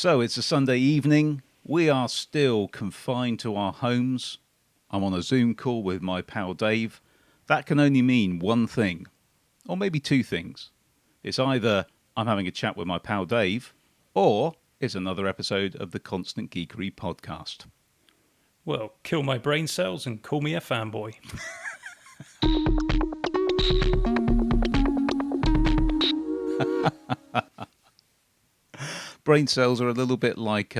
So it's a Sunday evening. We are still confined to our homes. I'm on a Zoom call with my pal Dave. That can only mean one thing, or maybe two things. It's either I'm having a chat with my pal Dave, or it's another episode of the Constant Geekery podcast. Well, kill my brain cells and call me a fanboy. Brain cells are a little bit like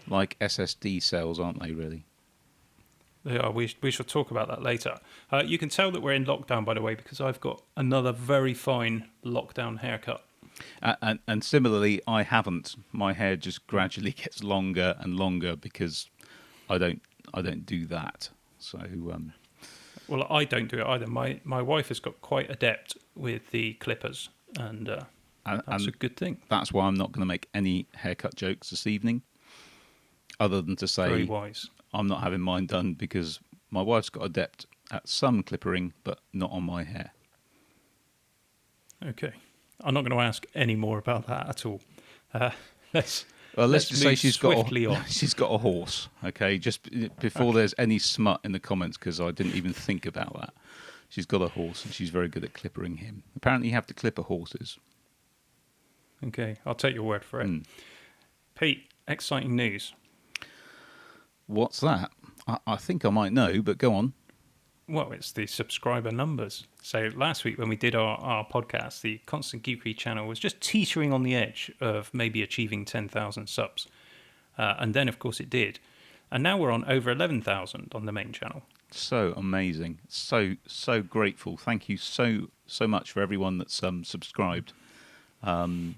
SSD cells, aren't they, really? They are. We shall talk about that later. You can tell that we're in lockdown, by the way, because I've got another very fine lockdown haircut. And similarly, I haven't. My hair just gradually gets longer and longer because I don't do that. So Well, I don't do it either. My wife has got quite adept with the clippers, and that's a good thing. That's why I'm not going to make any haircut jokes this evening, other than to say Very wise. I'm not having mine done because my wife's got adept at some clippering, but not on my hair. Okay. I'm not going to ask any more about that at all. Let's just say she's got a horse. Okay, just before there's any smut in the comments, because I didn't even think about that. She's got a horse and she's very good at clippering him. Apparently, you have to clipper horses. Okay, I'll take your word for it. Pete, exciting news. What's that? I think I might know, but go on. Well, it's the subscriber numbers. So last week when we did our podcast, the Constant Geekery channel was just teetering on the edge of maybe achieving 10,000 subs. And then, of course, it did. And now we're on over 11,000 on the main channel. So amazing. So grateful. Thank you so much for everyone that's subscribed. And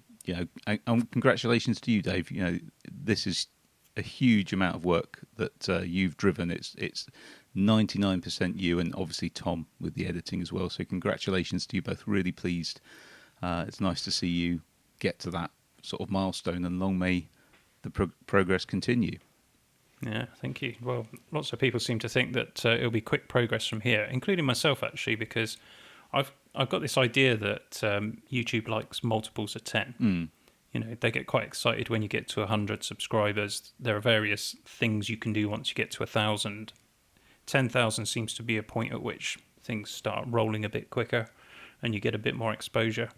congratulations to you, Dave. You know, this is a huge amount of work that you've driven. It's 99% you, and obviously Tom with the editing as well. So congratulations to you both. Really pleased. It's nice to see you get to that sort of milestone, and long may the progress continue. Yeah, thank you. Well, lots of people seem to think that it'll be quick progress from here, including myself actually, because I've got this idea that YouTube likes multiples of 10. You know, they get quite excited when you get to 100 subscribers. There are various things you can do once you get to 1,000. 10,000 seems to be a point at which things start rolling a bit quicker and you get a bit more exposure.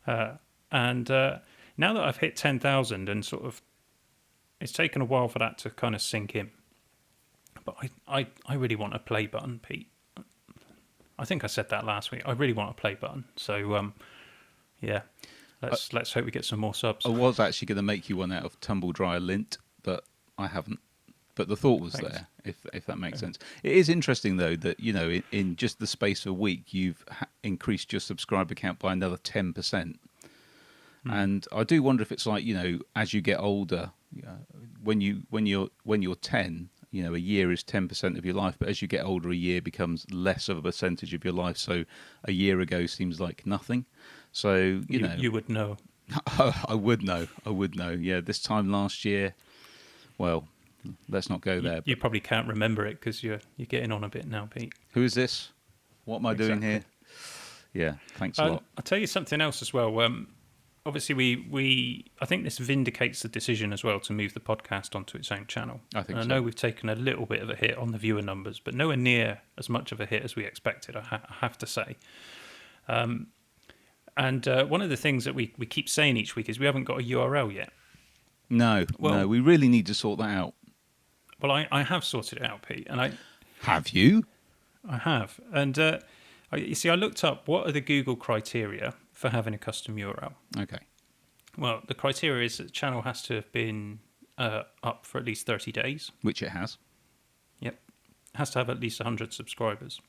And now that I've hit 10,000 and sort of, it's taken a while for that to kind of sink in. But I really want a play button, Pete. I think I said that last week. I really want a play button. So, yeah. Let's hope we get some more subs. I was actually going to make you one out of tumble dryer lint, but I haven't. But the thought was there, if that makes sense. It is interesting, though, that, you know, in just the space of a week, you've increased your subscriber count by another 10%. And I do wonder if it's like, you know, as you get older, when you're 10, you know, a year is 10% of your life, but as you get older, a year becomes less of a percentage of your life. So a year ago seems like nothing. So, you know. You would know. I would know. Yeah, this time last year, well, let's not go there. You probably can't remember it because you're getting on a bit now, Pete. Who is this? What am I doing here? Yeah, thanks a lot. I'll tell you something else as well. Obviously, I think this vindicates the decision as well to move the podcast onto its own channel. I think so. I know we've taken a little bit of a hit on the viewer numbers, but nowhere near as much of a hit as we expected, I have to say. And one of the things that we keep saying each week is we haven't got a URL yet. No, we really need to sort that out. Well, I have sorted it out, Pete. And Have you? I have. And you see, I looked up what are the Google criteria for having a custom URL. Okay. Well, the criteria is that the channel has to have been up for at least 30 days. Which it has. Yep. It has to have at least 100 subscribers.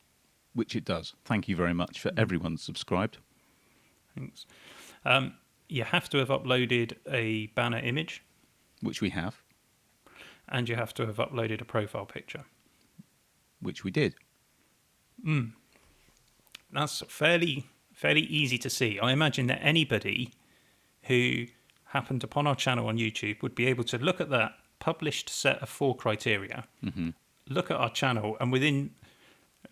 Which it does. Thank you very much for everyone subscribed. Thanks. You have to have uploaded a banner image. Which we have. And you have to have uploaded a profile picture. Which we did. That's fairly easy to see. I imagine that anybody who happened upon our channel on YouTube would be able to look at that published set of 4 criteria, look at our channel, and within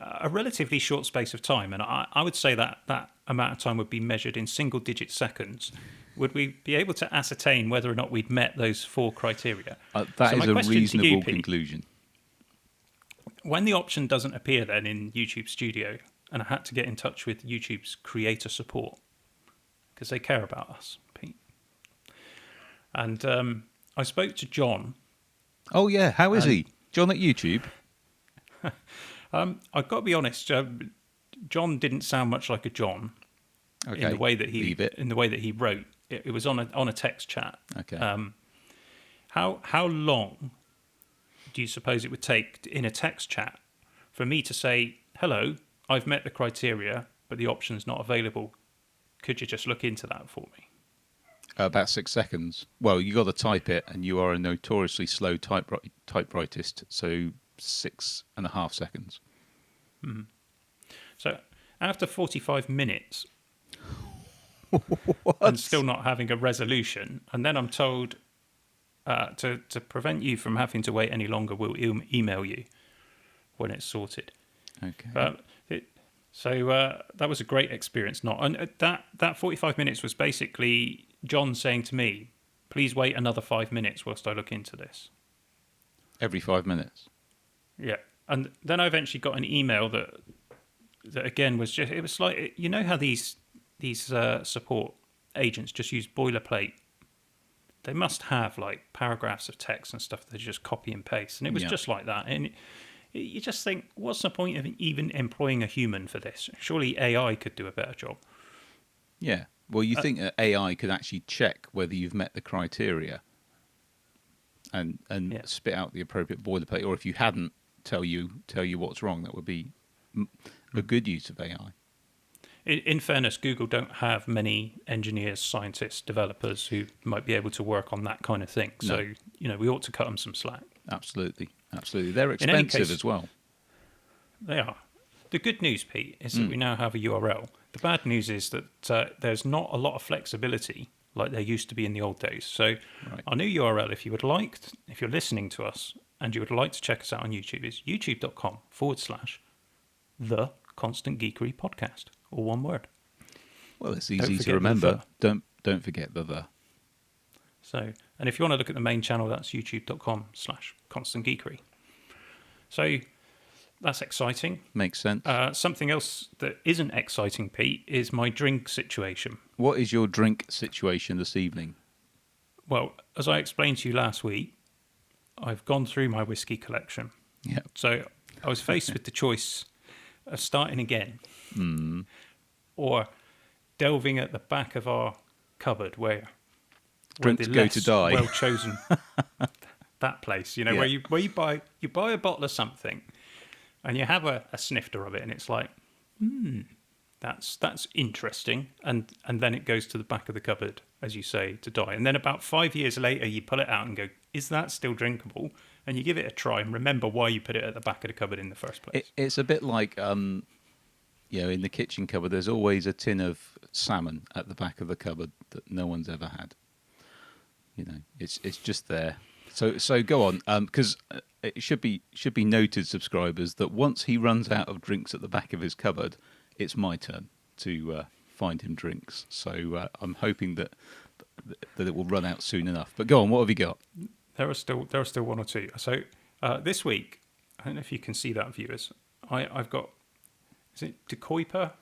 a relatively short space of time, and I would say that amount of time would be measured in single-digit seconds, would we be able to ascertain whether or not we'd met those 4 criteria? That So is my a question to you, reasonable Pete, conclusion. when the option doesn't appear then in YouTube Studio, and I had to get in touch with YouTube's creator support because they care about us, Pete. And I spoke to John. Oh yeah, how is he? John at YouTube? I've got to be honest. John didn't sound much like a John Okay. in the way that Leave it. he wrote. It was on a text chat. Okay. How long do you suppose it would take in a text chat for me to say, "Hello, I've met the criteria, but the option's not available. Could you just look into that for me?" About 6 seconds. Well, you got to type it, and you are a notoriously slow typewritist, so 6.5 seconds. So after 45 minutes and still not having a resolution, and then I'm told to prevent you from having to wait any longer, we'll email you when it's sorted. Okay. So that was a great experience. And that 45 minutes was basically John saying to me, "Please wait another 5 minutes whilst I look into this." Every 5 minutes. Yeah, and then I eventually got an email that again was just, it was like, you know how these support agents just use boilerplate. They must have like paragraphs of text and stuff they just copy and paste, and it was just like that. And you just think, what's the point of even employing a human for this? Surely AI could do a better job. Yeah. Well, you think that AI could actually check whether you've met the criteria and spit out the appropriate boilerplate, or if you hadn't, tell you what's wrong. That would be a good use of AI. In fairness, Google don't have many engineers, scientists, developers who might be able to work on that kind of thing. So, we ought to cut them some slack. Absolutely. They're expensive as well. They are. The good news, Pete, is that we now have a URL. The bad news is that there's not a lot of flexibility like there used to be in the old days. So our new URL, if you're listening to us and you would like to check us out on YouTube, is youtube.com/The Constant Geekery Podcast, all one word. Well, it's easy to remember. Don't forget the. So, and if you want to look at the main channel, that's youtube.com/Constant Geekery. So that's exciting. Makes sense. Something else that isn't exciting, Pete, is my drink situation. What is your drink situation this evening? Well, as I explained to you last week, I've gone through my whiskey collection. Yeah. So I was faced with the choice of starting again or delving at the back of our cupboard where Drinks go to die. Well chosen that place, where you buy a bottle of something and you have a snifter of it and it's like, that's interesting, and then it goes to the back of the cupboard, as you say, to die. And then about 5 years later you pull it out and go, is that still drinkable? And you give it a try and remember why you put it at the back of the cupboard in the first place. It's a bit like, in the kitchen cupboard, there's always a tin of salmon at the back of the cupboard that no one's ever had. It's just there. So go on, because it should be noted, subscribers, that once he runs out of drinks at the back of his cupboard, it's my turn to find him drinks. So I'm hoping that it will run out soon enough. But go on, what have you got? There are still one or two. So this week, I don't know if you can see that, viewers. I've got, is it De Kuyper?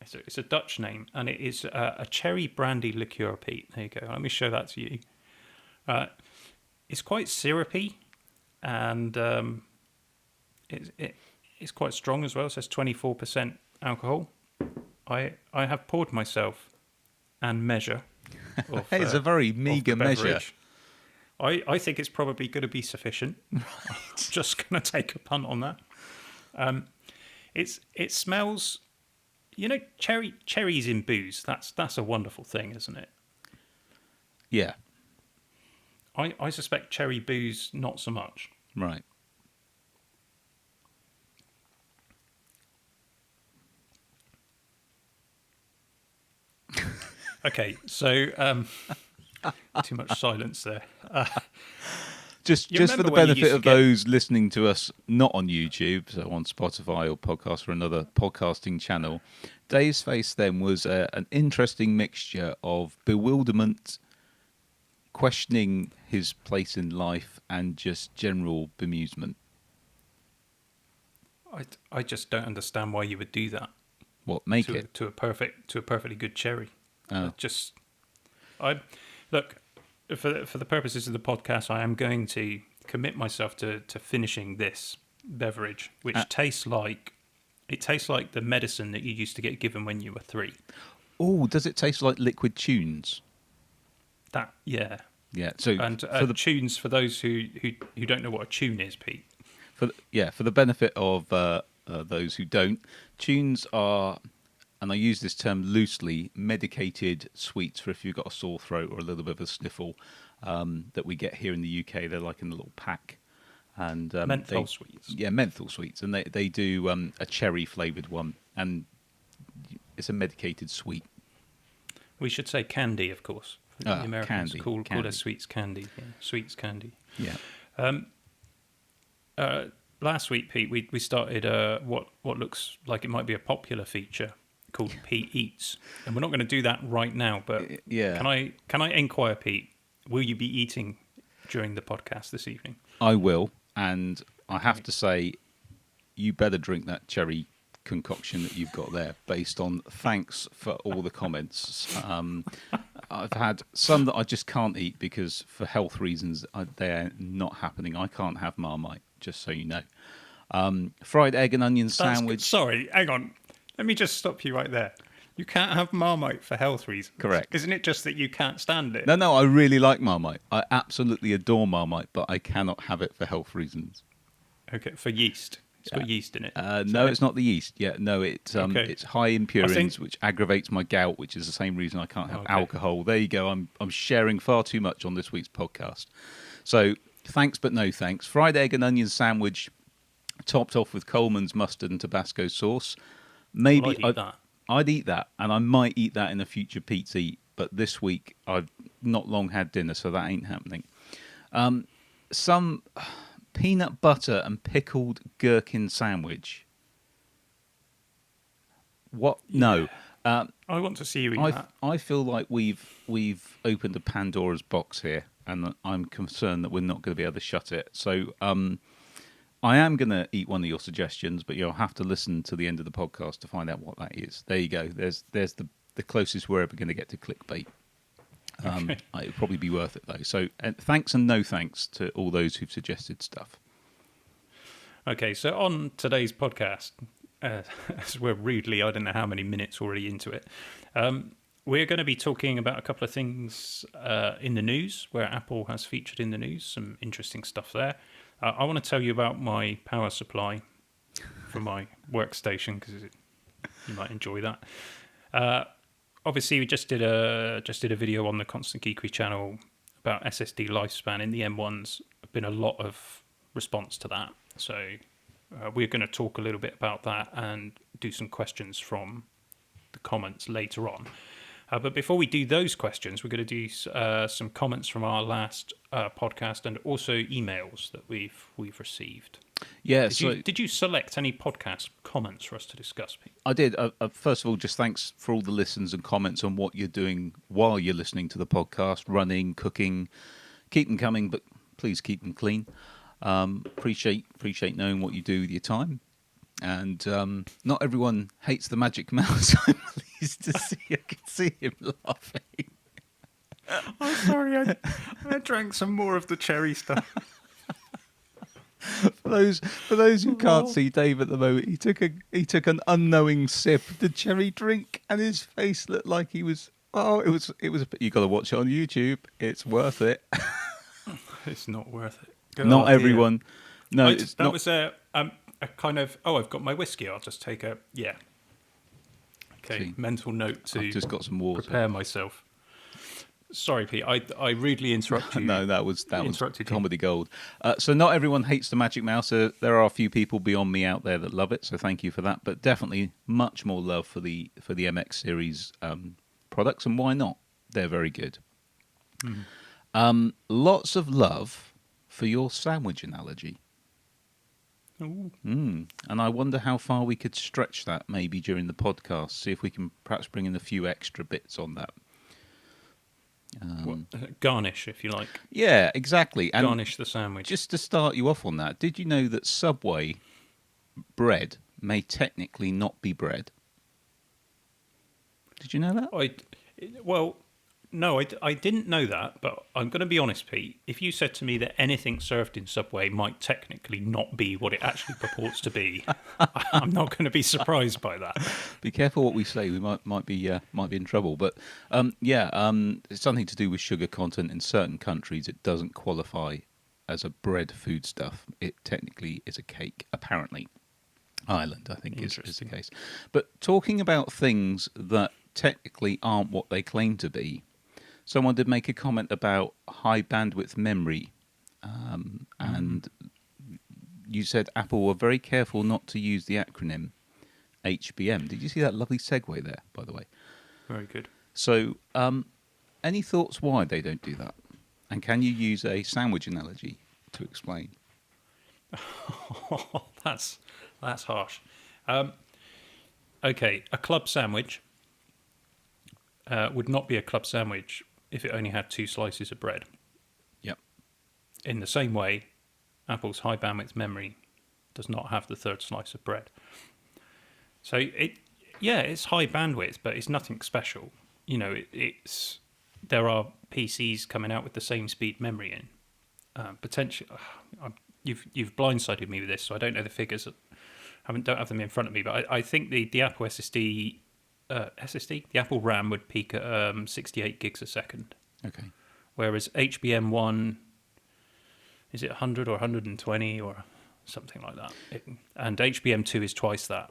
It's a Dutch name, and it is a cherry brandy liqueur, Pete. There you go. Let me show that to you. It's quite syrupy, and it's quite strong as well. It says 24% alcohol. I have poured myself and measure. It's a very meagre measure. I think it's probably going to be sufficient. I'm just going to take a punt on that. It smells, cherries in booze. That's a wonderful thing, isn't it? Yeah. I suspect cherry booze not so much. Right. Okay, so too much silence there. Just You for the remember when you benefit used to of get- those listening to us not on YouTube, so on Spotify or podcast or another podcasting channel, Dave's face then was an interesting mixture of bewilderment, questioning his place in life, and just general bemusement. I just don't understand why you would do that What make to it? to a perfectly good cherry. Oh. I look for the purposes of the podcast. I am going to commit myself to finishing this beverage, which tastes like the medicine that you used to get given when you were 3. Oh, does it taste like liquid tunes? That yeah. Yeah. So And tunes, for those who don't know what a tune is, Pete. for the benefit of those who don't, tunes are, and I use this term loosely, medicated sweets for if you've got a sore throat or a little bit of a sniffle, that we get here in the UK. They're like in a little pack. And Menthol sweets. Yeah, menthol sweets. And they do a cherry flavoured one. And it's a medicated sweet. We should say candy, of course. The Americans candy, call candy. their sweets candy. Yeah, sweets candy. Yeah. Last week, Pete, we started what looks like it might be a popular feature called Pete Eats, and we're not going to do that right now. But Yeah. can I inquire, Pete? Will you be eating during the podcast this evening? I will. And I have to say, you better drink that cherry concoction that you've got there, based on thanks for all the comments. I've had some that I just can't eat because for health reasons they're not happening. I can't have Marmite, just so you know. Fried egg and onion sandwich. Sorry, hang on. Let me just stop you right there. You can't have Marmite for health reasons. Correct. Isn't it just that you can't stand it? No, I really like Marmite. I absolutely adore Marmite, but I cannot have it for health reasons. Okay, for yeast. It's got yeast in it. No, it's not the yeast. Yeah, no, it's high in purines, which aggravates my gout, which is the same reason I can't have alcohol. There you go. I'm sharing far too much on this week's podcast. So thanks, but no thanks. Fried egg and onion sandwich, topped off with Coleman's mustard and Tabasco sauce. Maybe I'd I'd eat that. eat that, and I might eat that in a future Pete's Eat. But this week I've not long had dinner, so that ain't happening. Some peanut butter and pickled gherkin sandwich. What? No. I want to see you eat that. I feel like we've opened a Pandora's box here, and I'm concerned that we're not going to be able to shut it. So I am going to eat one of your suggestions, but you'll have to listen to the end of the podcast to find out what that is. There you go. There's the closest we're ever going to get to clickbait. It'll probably be worth it, though. So thanks and no thanks to all those who've suggested stuff. Okay, so on today's podcast, as we're rudely, I don't know how many minutes already into it, we're going to be talking about a couple of things in the news, where Apple has featured in the news, some interesting stuff there. I want to tell you about my power supply for my workstation, because you might enjoy that. Obviously, we just did a video on the Constant Geekery channel about SSD lifespan in the M1s. Been a lot of response to that, so we're going to talk a little bit about that and do some questions from the comments later on. But before we do those questions, we're going to do some comments from our last podcast and also emails that we've received. Yeah. Did you select any podcast comments for us to discuss, Pete? I did. First of all, just thanks for all the listens and comments on what you're doing while you're listening to the podcast, running, cooking. Keep them coming, but please keep them clean. Appreciate knowing what you do with your time. And not everyone hates the Magic Mouse. I'm pleased to see. I can see him laughing. I'm sorry, I drank some more of the cherry stuff. For those who can't see Dave at the moment, he took an unknowing sip of the cherry drink, and his face looked like he was. Oh, it was. You got to watch it on YouTube. It's worth it. It's not worth it. Not everyone. No, that was a kind of. Oh, I've got my whiskey. I'll just take a Okay, See, mental note to I've just got some water. Prepare myself. Sorry, Pete. I rudely interrupted you. No, that was comedy gold. So not everyone hates the Magic Mouse. There are a few people beyond me out there that love it. So thank you for that. But definitely much more love for the MX series products, and why not? They're very good. Lots of love for your sandwich analogy. Ooh. And I wonder how far we could stretch that maybe during the podcast, see if we can perhaps bring in a few extra bits on that. Garnish, if you like. Yeah, exactly. And Garnish the sandwich. just to start you off on that, did you know that Subway bread may technically not be bread? Did you know that? No, I didn't know that, but I'm going to be honest, Pete. If you said to me that anything served in Subway might technically not be what it actually purports to be, I'm not going to be surprised by that. Be careful what we say. We might be in trouble. But it's something to do with sugar content in certain countries. It doesn't qualify as a bread foodstuff. It technically is a cake. Apparently, Ireland, I think, is the case. But talking about things that technically aren't what they claim to be. Someone did make a comment about high bandwidth memory, and you said Apple were very careful not to use the acronym HBM. Did you see that lovely segue there, by the way? Very good. So, any thoughts why they don't do that? And can you use a sandwich analogy to explain? That's harsh. Okay, a club sandwich would not be a club sandwich if it only had 2 slices of bread. Yep. In the same way, Apple's high bandwidth memory does not have the 3rd slice of bread. So it's high bandwidth, but it's nothing special. You know, there are PCs coming out with the same speed memory in. Potentially, you've blindsided me with this, so I don't know the figures. Don't have them in front of me, but I think the Apple SSD, the Apple RAM would peak at 68 gigs a second. Okay. Whereas HBM1, is it 100 or 120 or something like that? And HBM2 is twice that.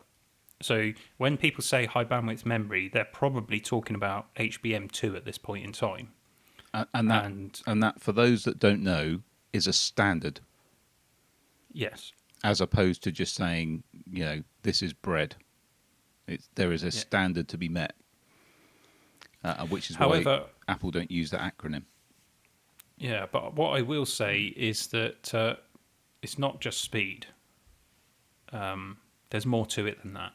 So when people say high bandwidth memory, they're probably talking about HBM2 at this point in time. And that, for those that don't know, is a standard. Yes. As opposed to just saying, this is bread. There is a standard to be met, which is why Apple don't use that acronym. Yeah, but what I will say is that it's not just speed. There's more to it than that.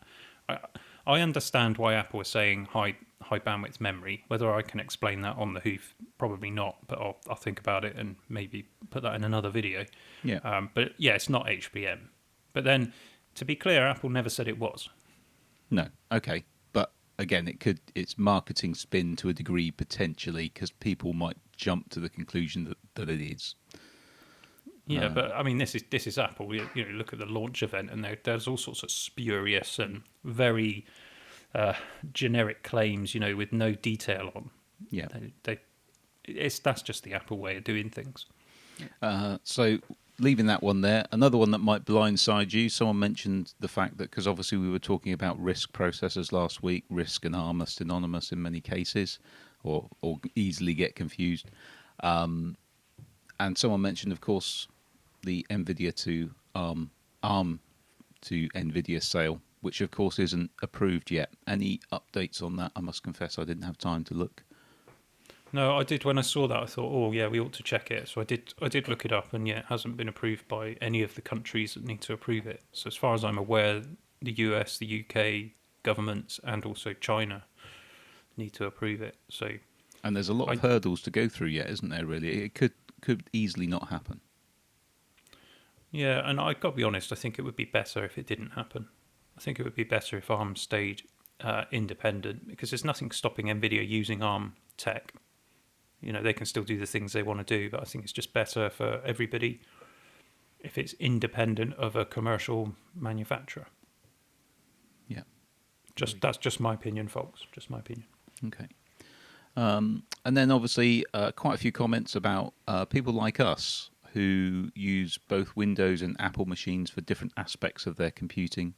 I understand why Apple is saying high bandwidth memory. Whether I can explain that on the hoof, probably not, but I'll think about it and maybe put that in another video. Yeah. But yeah, it's not HBM. But then, to be clear, Apple never said it was. No. Okay. But again, it's marketing spin to a degree potentially, because people might jump to the conclusion that it is. Yeah, but I mean, this is Apple. You look at the launch event, and there's all sorts of spurious and very generic claims, with no detail on. Yeah, that's just the Apple way of doing things. So leaving that one there, another one that might blindside you. Someone mentioned the fact that, because obviously we were talking about RISC processors last week. RISC and ARM are synonymous in many cases, or easily get confused. And someone mentioned, of course, the NVIDIA to ARM to NVIDIA sale, which of course isn't approved yet. Any updates on that? I must confess I didn't have time to look. No, I did. When I saw that, I thought, oh yeah, we ought to check it. So I did look it up, and yeah, it hasn't been approved by any of the countries that need to approve it. So as far as I'm aware, the US, the UK governments, and also China need to approve it. And there's a lot of hurdles to go through yet, isn't there? Really, it could easily not happen. Yeah, and I've got to be honest, I think it would be better if it didn't happen. I think it would be better if ARM stayed independent, because there's nothing stopping NVIDIA using ARM tech. They can still do the things they want to do, but I think it's just better for everybody if it's independent of a commercial manufacturer. Yeah. That's just my opinion, folks. Just my opinion. Okay. And then obviously quite a few comments about people like us who use both Windows and Apple machines for different aspects of their computing,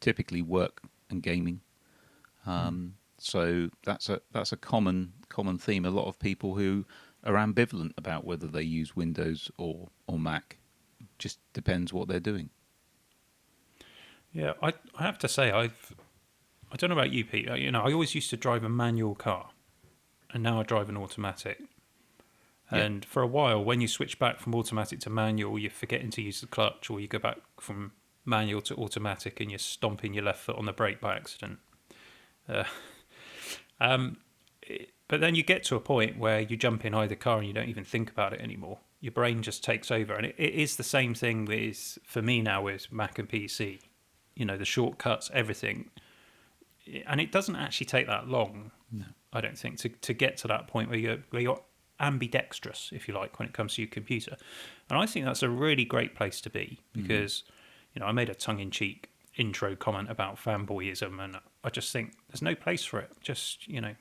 typically work and gaming. So that's a common theme. A lot of people who are ambivalent about whether they use Windows or Mac. Just depends what they're doing. Yeah, I have to say, I don't know about you, Pete. I always used to drive a manual car, and now I drive an automatic. And for a while, when you switch back from automatic to manual, you're forgetting to use the clutch, or you go back from manual to automatic and you're stomping your left foot on the brake by accident. But then you get to a point where you jump in either car and you don't even think about it anymore. Your brain just takes over. And it is the same thing for me now with Mac and PC. You know, the shortcuts, everything. And it doesn't actually take that long, No. I don't think, to get to that point where you're ambidextrous, if you like, when it comes to your computer. And I think that's a really great place to be because, you know, I made a tongue-in-cheek intro comment about fanboyism, and I just think there's no place for it. Just, you know,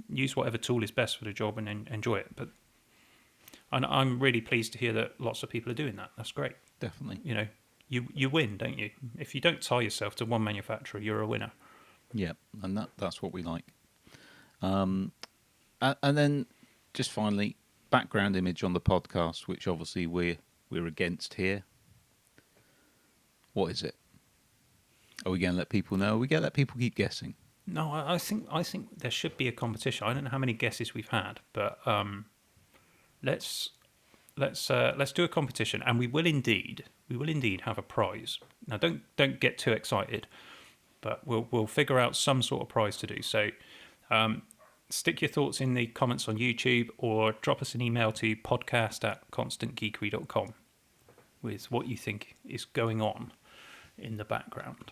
use whatever tool is best for the job and enjoy it. But I'm really pleased to hear that lots of people are doing that. That's great. Definitely. You know, you win, don't you? If you don't tie yourself to one manufacturer, you're a winner. Yeah, and that's what we like. And then just finally, background image on the podcast, which obviously we're against here. What is it? Are we going to let people know? Are we going to let people keep guessing? No, I think there should be a competition. I don't know how many guesses we've had, but let's do a competition, and we will indeed have a prize. Now, don't get too excited, but we'll figure out some sort of prize to do. So, stick your thoughts in the comments on YouTube, or drop us an email to podcast@constantgeekery.com with what you think is going on in the background.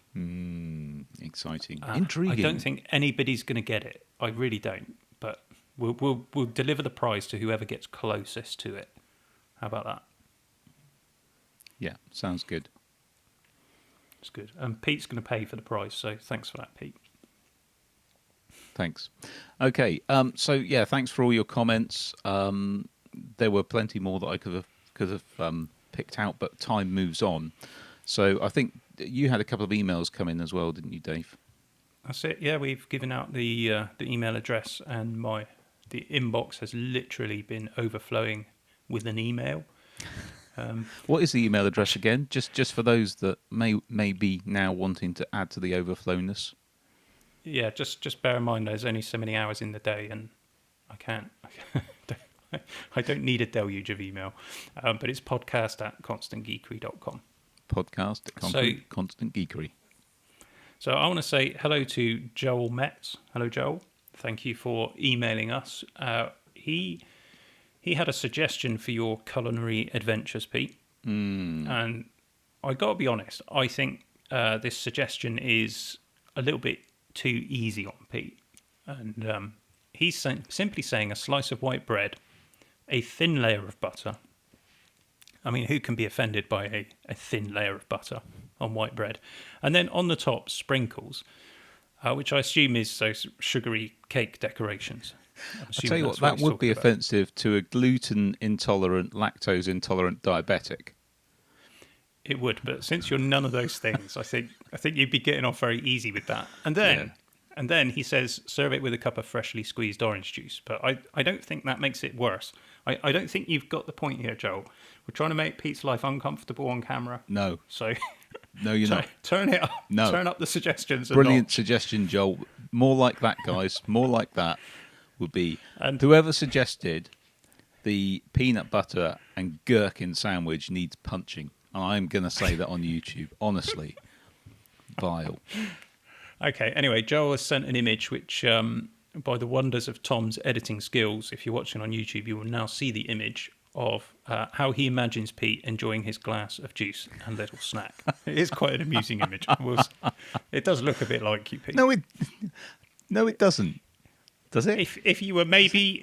Exciting. Intriguing. I don't think anybody's going to get it. I really don't. But we'll deliver the prize to whoever gets closest to it. How about that? Yeah, sounds good. It's good. And Pete's going to pay for the prize, so thanks for that, Pete. Thanks. Okay, so yeah, thanks for all your comments. There were plenty more that I could have picked out, but time moves on. So I think you had a couple of emails come in as well, didn't you, Dave? That's it. Yeah, we've given out the email address, and the inbox has literally been overflowing with an email. What is the email address again? Just for those that may be now wanting to add to the overflowness. Yeah, just bear in mind there's only so many hours in the day, and I don't need a deluge of email. But it's podcast@constantgeekery.com. Podcast at Constant Geekery. So I want to say hello to Joel Metz. Hello, Joel. Thank you for emailing us. He had a suggestion for your culinary adventures, Pete. And I got to be honest, I think this suggestion is a little bit too easy on Pete. And he's simply saying a slice of white bread, a thin layer of butter. I mean, who can be offended by a thin layer of butter on white bread? And then on the top, sprinkles, which I assume is those sugary cake decorations. I'll tell you what, that would be offensive to a gluten-intolerant, lactose-intolerant diabetic. It would, but since you're none of those things, I think you'd be getting off very easy with that. And then he says, serve it with a cup of freshly squeezed orange juice. But I don't think that makes it worse. I don't think you've got the point here, Joel. We're trying to make Pete's life uncomfortable on camera. No. So no, you're not. Turn it up. No. Turn up the suggestions. Brilliant suggestion, Joel. More like that, guys. More like that would be. And whoever suggested the peanut butter and gherkin sandwich needs punching. And I'm going to say that on YouTube. Honestly. Vile. Okay, anyway, Joel has sent an image which, by the wonders of Tom's editing skills, if you're watching on YouTube, you will now see the image of how he imagines Pete enjoying his glass of juice and little snack. It is quite an amusing image. It does look a bit like you, Pete. No, it doesn't. Does it? If you were maybe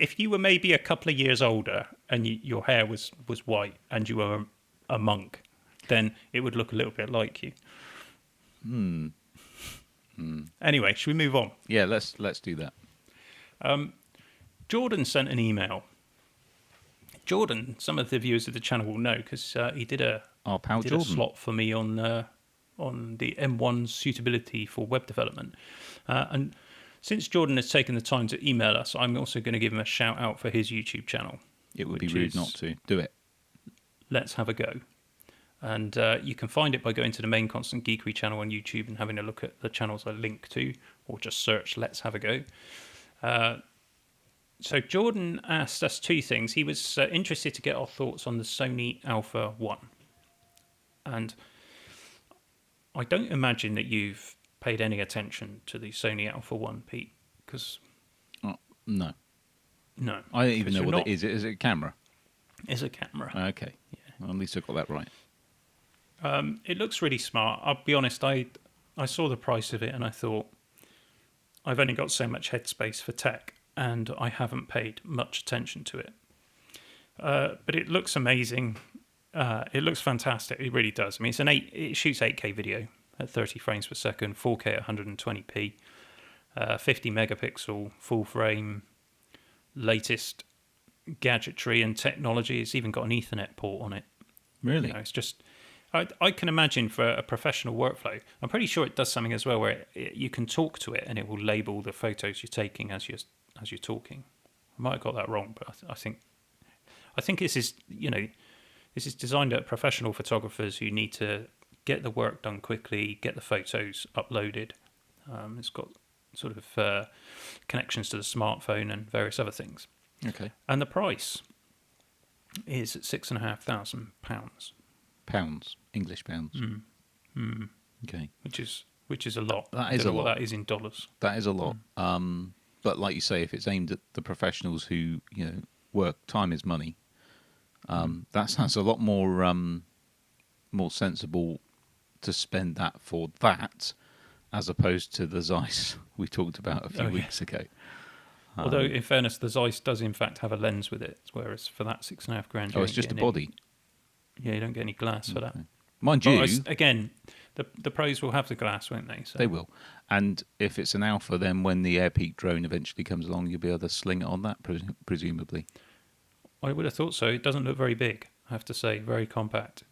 a couple of years older and your hair was white and you were a monk, then it would look a little bit like you. Anyway, should we move on? Yeah, let's do that. Jordan sent an email. Jordan, some of the viewers of the channel will know because he did a slot for me on the M1 suitability for web development. And since Jordan has taken the time to email us, I'm also going to give him a shout out for his YouTube channel. It would be rude not to. Do it. Let's Have a Go. And you can find it by going to the main Constant Geekery channel on YouTube and having a look at the channels I link to, or just search Let's Have a Go. So Jordan asked us two things. He was interested to get our thoughts on the Sony Alpha 1. And I don't imagine that you've paid any attention to the Sony Alpha 1, Pete, because... No. No. I don't even know what not, it is. Is it a camera? It's a camera. Okay. Yeah. Well, at least I got that right. It looks really smart. I'll be honest, I saw the price of it and I thought, I've only got so much headspace for tech and I haven't paid much attention to it. But it looks amazing. It looks fantastic. It really does. I mean, it shoots 8K video at 30 frames per second, 4K at 120p, 50 megapixel full frame, latest gadgetry and technology. It's even got an Ethernet port on it. Really? You know, it's just... I can imagine for a professional workflow, I'm pretty sure it does something as well where you can talk to it and it will label the photos you're taking as you're talking. I might have got that wrong, but I think this is, you know, this is designed at professional photographers who need to get the work done quickly, get the photos uploaded. It's got sort of connections to the smartphone and various other things. Okay. And the price is at £6,500. Pounds, English pounds. Okay, which is a lot. That is I don't a know what lot. that is in dollars. That is a lot. But like you say, if it's aimed at the professionals who work, time is money. That sounds a lot more sensible to spend that for that, as opposed to the Zeiss we talked about a few weeks ago. Although, in fairness, the Zeiss does in fact have a lens with it, whereas for that £6,500, it's just a body. You don't get any glass for that. Mind you, again, the pros will have the glass, won't they? So. They will. And if it's an Alpha, then when the AirPeak drone eventually comes along, you'll be able to sling it on that, presumably. I would have thought so. It doesn't look very big, I have to say. Very compact.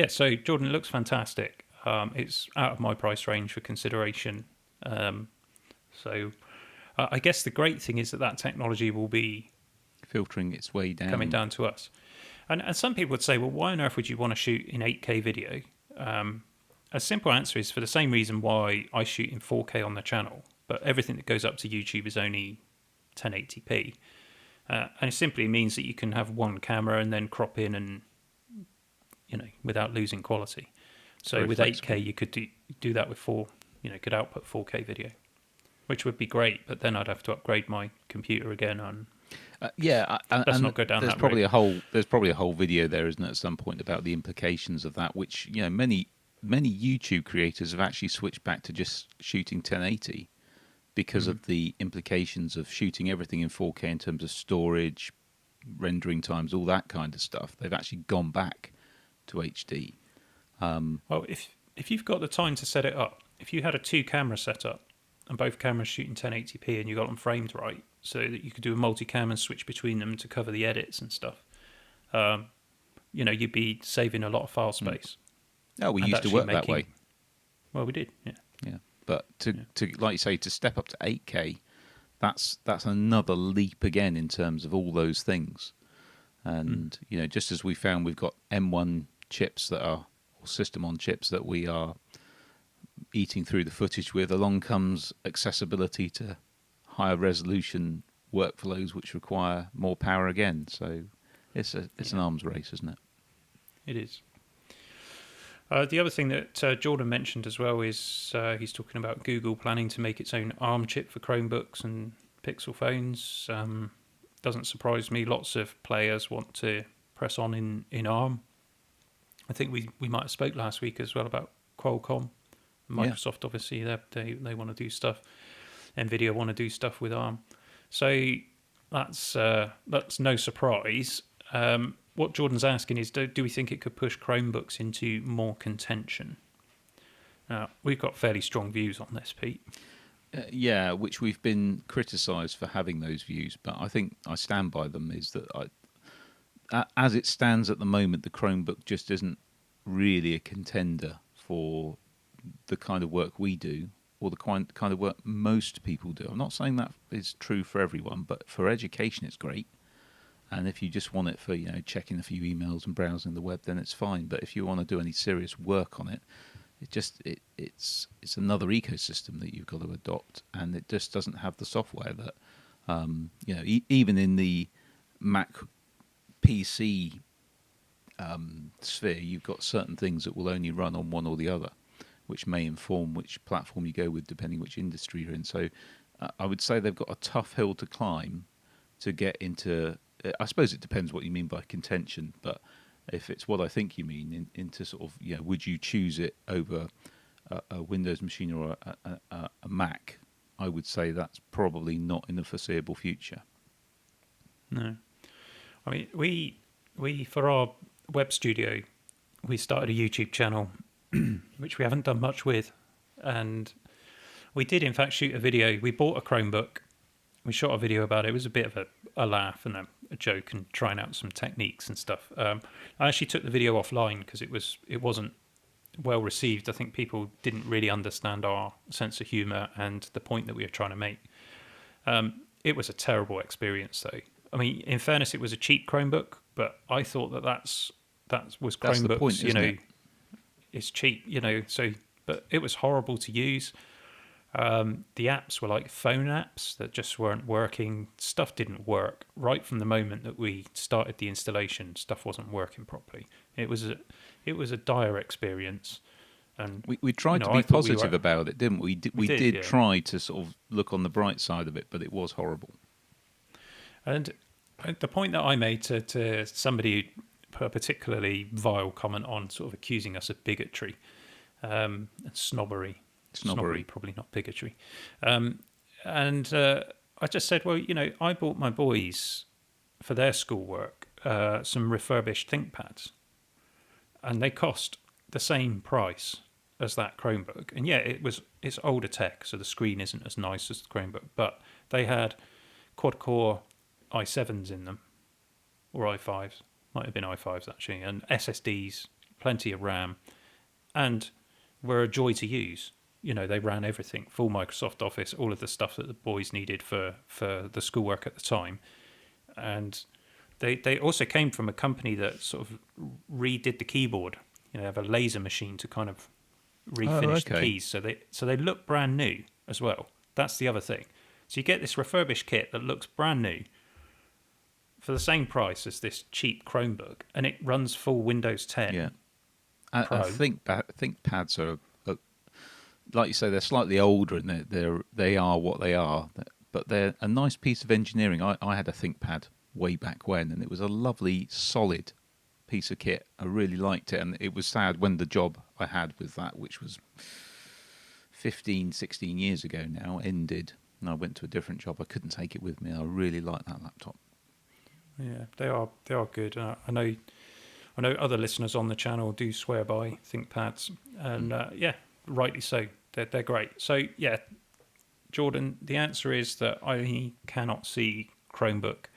So Jordan, it looks fantastic. It's out of my price range for consideration. So I guess the great thing is that technology will be filtering its way down, coming down to us. And some people would say, well, why on earth would you want to shoot in 8K video? A simple answer is for the same reason why I shoot in 4K on the channel, but everything that goes up to YouTube is only 1080p. And it simply means that you can have one camera and then crop in and, without losing quality. So very with flexible. 8K, you could do that with could output 4K video, which would be great, but then I'd have to upgrade my computer again on... let's not go down there's that probably road. there's probably a whole video there, isn't it, at some point about the implications of that, which many YouTube creators have actually switched back to just shooting 1080 because of the implications of shooting everything in 4K in terms of storage, rendering times, all that kind of stuff. They've actually gone back to HD. Well, if you've got the time to set it up, if you had a 2-camera setup and both cameras shooting 1080p and you got them framed right, so that you could do a multi-cam and switch between them to cover the edits and stuff, you'd be saving a lot of file space. Oh, we used to work that way. Well, we did, yeah. Yeah, but to like you say, to step up to 8K, that's another leap again in terms of all those things. And just as we found, we've got M1 chips or system on chips that we are eating through the footage with. Along comes accessibility to higher resolution workflows, which require more power again. So it's an arms race, isn't it? It is. The other thing that Jordan mentioned as well is he's talking about Google planning to make its own ARM chip for Chromebooks and Pixel phones. Doesn't surprise me. Lots of players want to press on in ARM. I think we might have spoke last week as well about Qualcomm. Microsoft, obviously, they want to do stuff. NVIDIA want to do stuff with ARM. So that's no surprise. What Jordan's asking is, do we think it could push Chromebooks into more contention? Now, we've got fairly strong views on this, Pete. Yeah, which we've been criticised for having those views, but I think I stand by them, is that as it stands at the moment, the Chromebook just isn't really a contender for the kind of work we do, or the kind of work most people do. I'm not saying that is true for everyone, but for education it's great. And if you just want it for checking a few emails and browsing the web, then it's fine. But if you want to do any serious work on it, it's another ecosystem that you've got to adopt, and it just doesn't have the software that Even in the Mac PC sphere, you've got certain things that will only run on one or the other, which may inform which platform you go with depending which industry you're in. So I would say they've got a tough hill to climb to get into. I suppose it depends what you mean by contention, but if it's what I think you mean, into sort of, would you choose it over a Windows machine or a Mac? I would say that's probably not in the foreseeable future. No. I mean, we for our web studio, we started a YouTube channel, which we haven't done much with. And we did, in fact, shoot a video. We bought a Chromebook. We shot a video about it. It was a bit of a laugh and a joke and trying out some techniques and stuff. I actually took the video offline because it wasn't well received. I think people didn't really understand our sense of humour and the point that we were trying to make. It was a terrible experience, though. I mean, in fairness, it was a cheap Chromebook, but I thought that was Chromebooks. That's the point, isn't it? It's cheap, So, but it was horrible to use. The apps were like phone apps that just weren't working. Stuff didn't work right from the moment that we started the installation. Stuff wasn't working properly. It was a dire experience. And we tried to be positive about it, didn't we? We did try to sort of look on the bright side of it, but it was horrible. And the point that I made to somebody who put a particularly vile comment on, sort of accusing us of bigotry and snobbery. Snobbery, probably not bigotry. And I just said, well, I bought my boys for their schoolwork some refurbished ThinkPads, and they cost the same price as that Chromebook. And it's older tech, so the screen isn't as nice as the Chromebook, but they had quad-core i7s in them, or i5s, might have been i5s actually, and SSDs, plenty of RAM, and were a joy to use. They ran everything, full Microsoft Office, all of the stuff that the boys needed for the schoolwork at the time. And they also came from a company that sort of redid the keyboard. They have a laser machine to kind of refinish the keys. So they look brand new as well. That's the other thing. So you get this refurbished kit that looks brand new for the same price as this cheap Chromebook, and it runs full Windows 10. Yeah, I think ThinkPads are, like you say, they're slightly older and they are what they are, but they're a nice piece of engineering. I had a ThinkPad way back when, and it was a lovely, solid piece of kit. I really liked it, and it was sad when the job I had with that, which was 15, 16 years ago now, ended, and I went to a different job. I couldn't take it with me. I really liked that laptop. Yeah, they are good. I know other listeners on the channel do swear by ThinkPads, and rightly so. They're great. So yeah, Jordan, the answer is that I cannot see Chromebook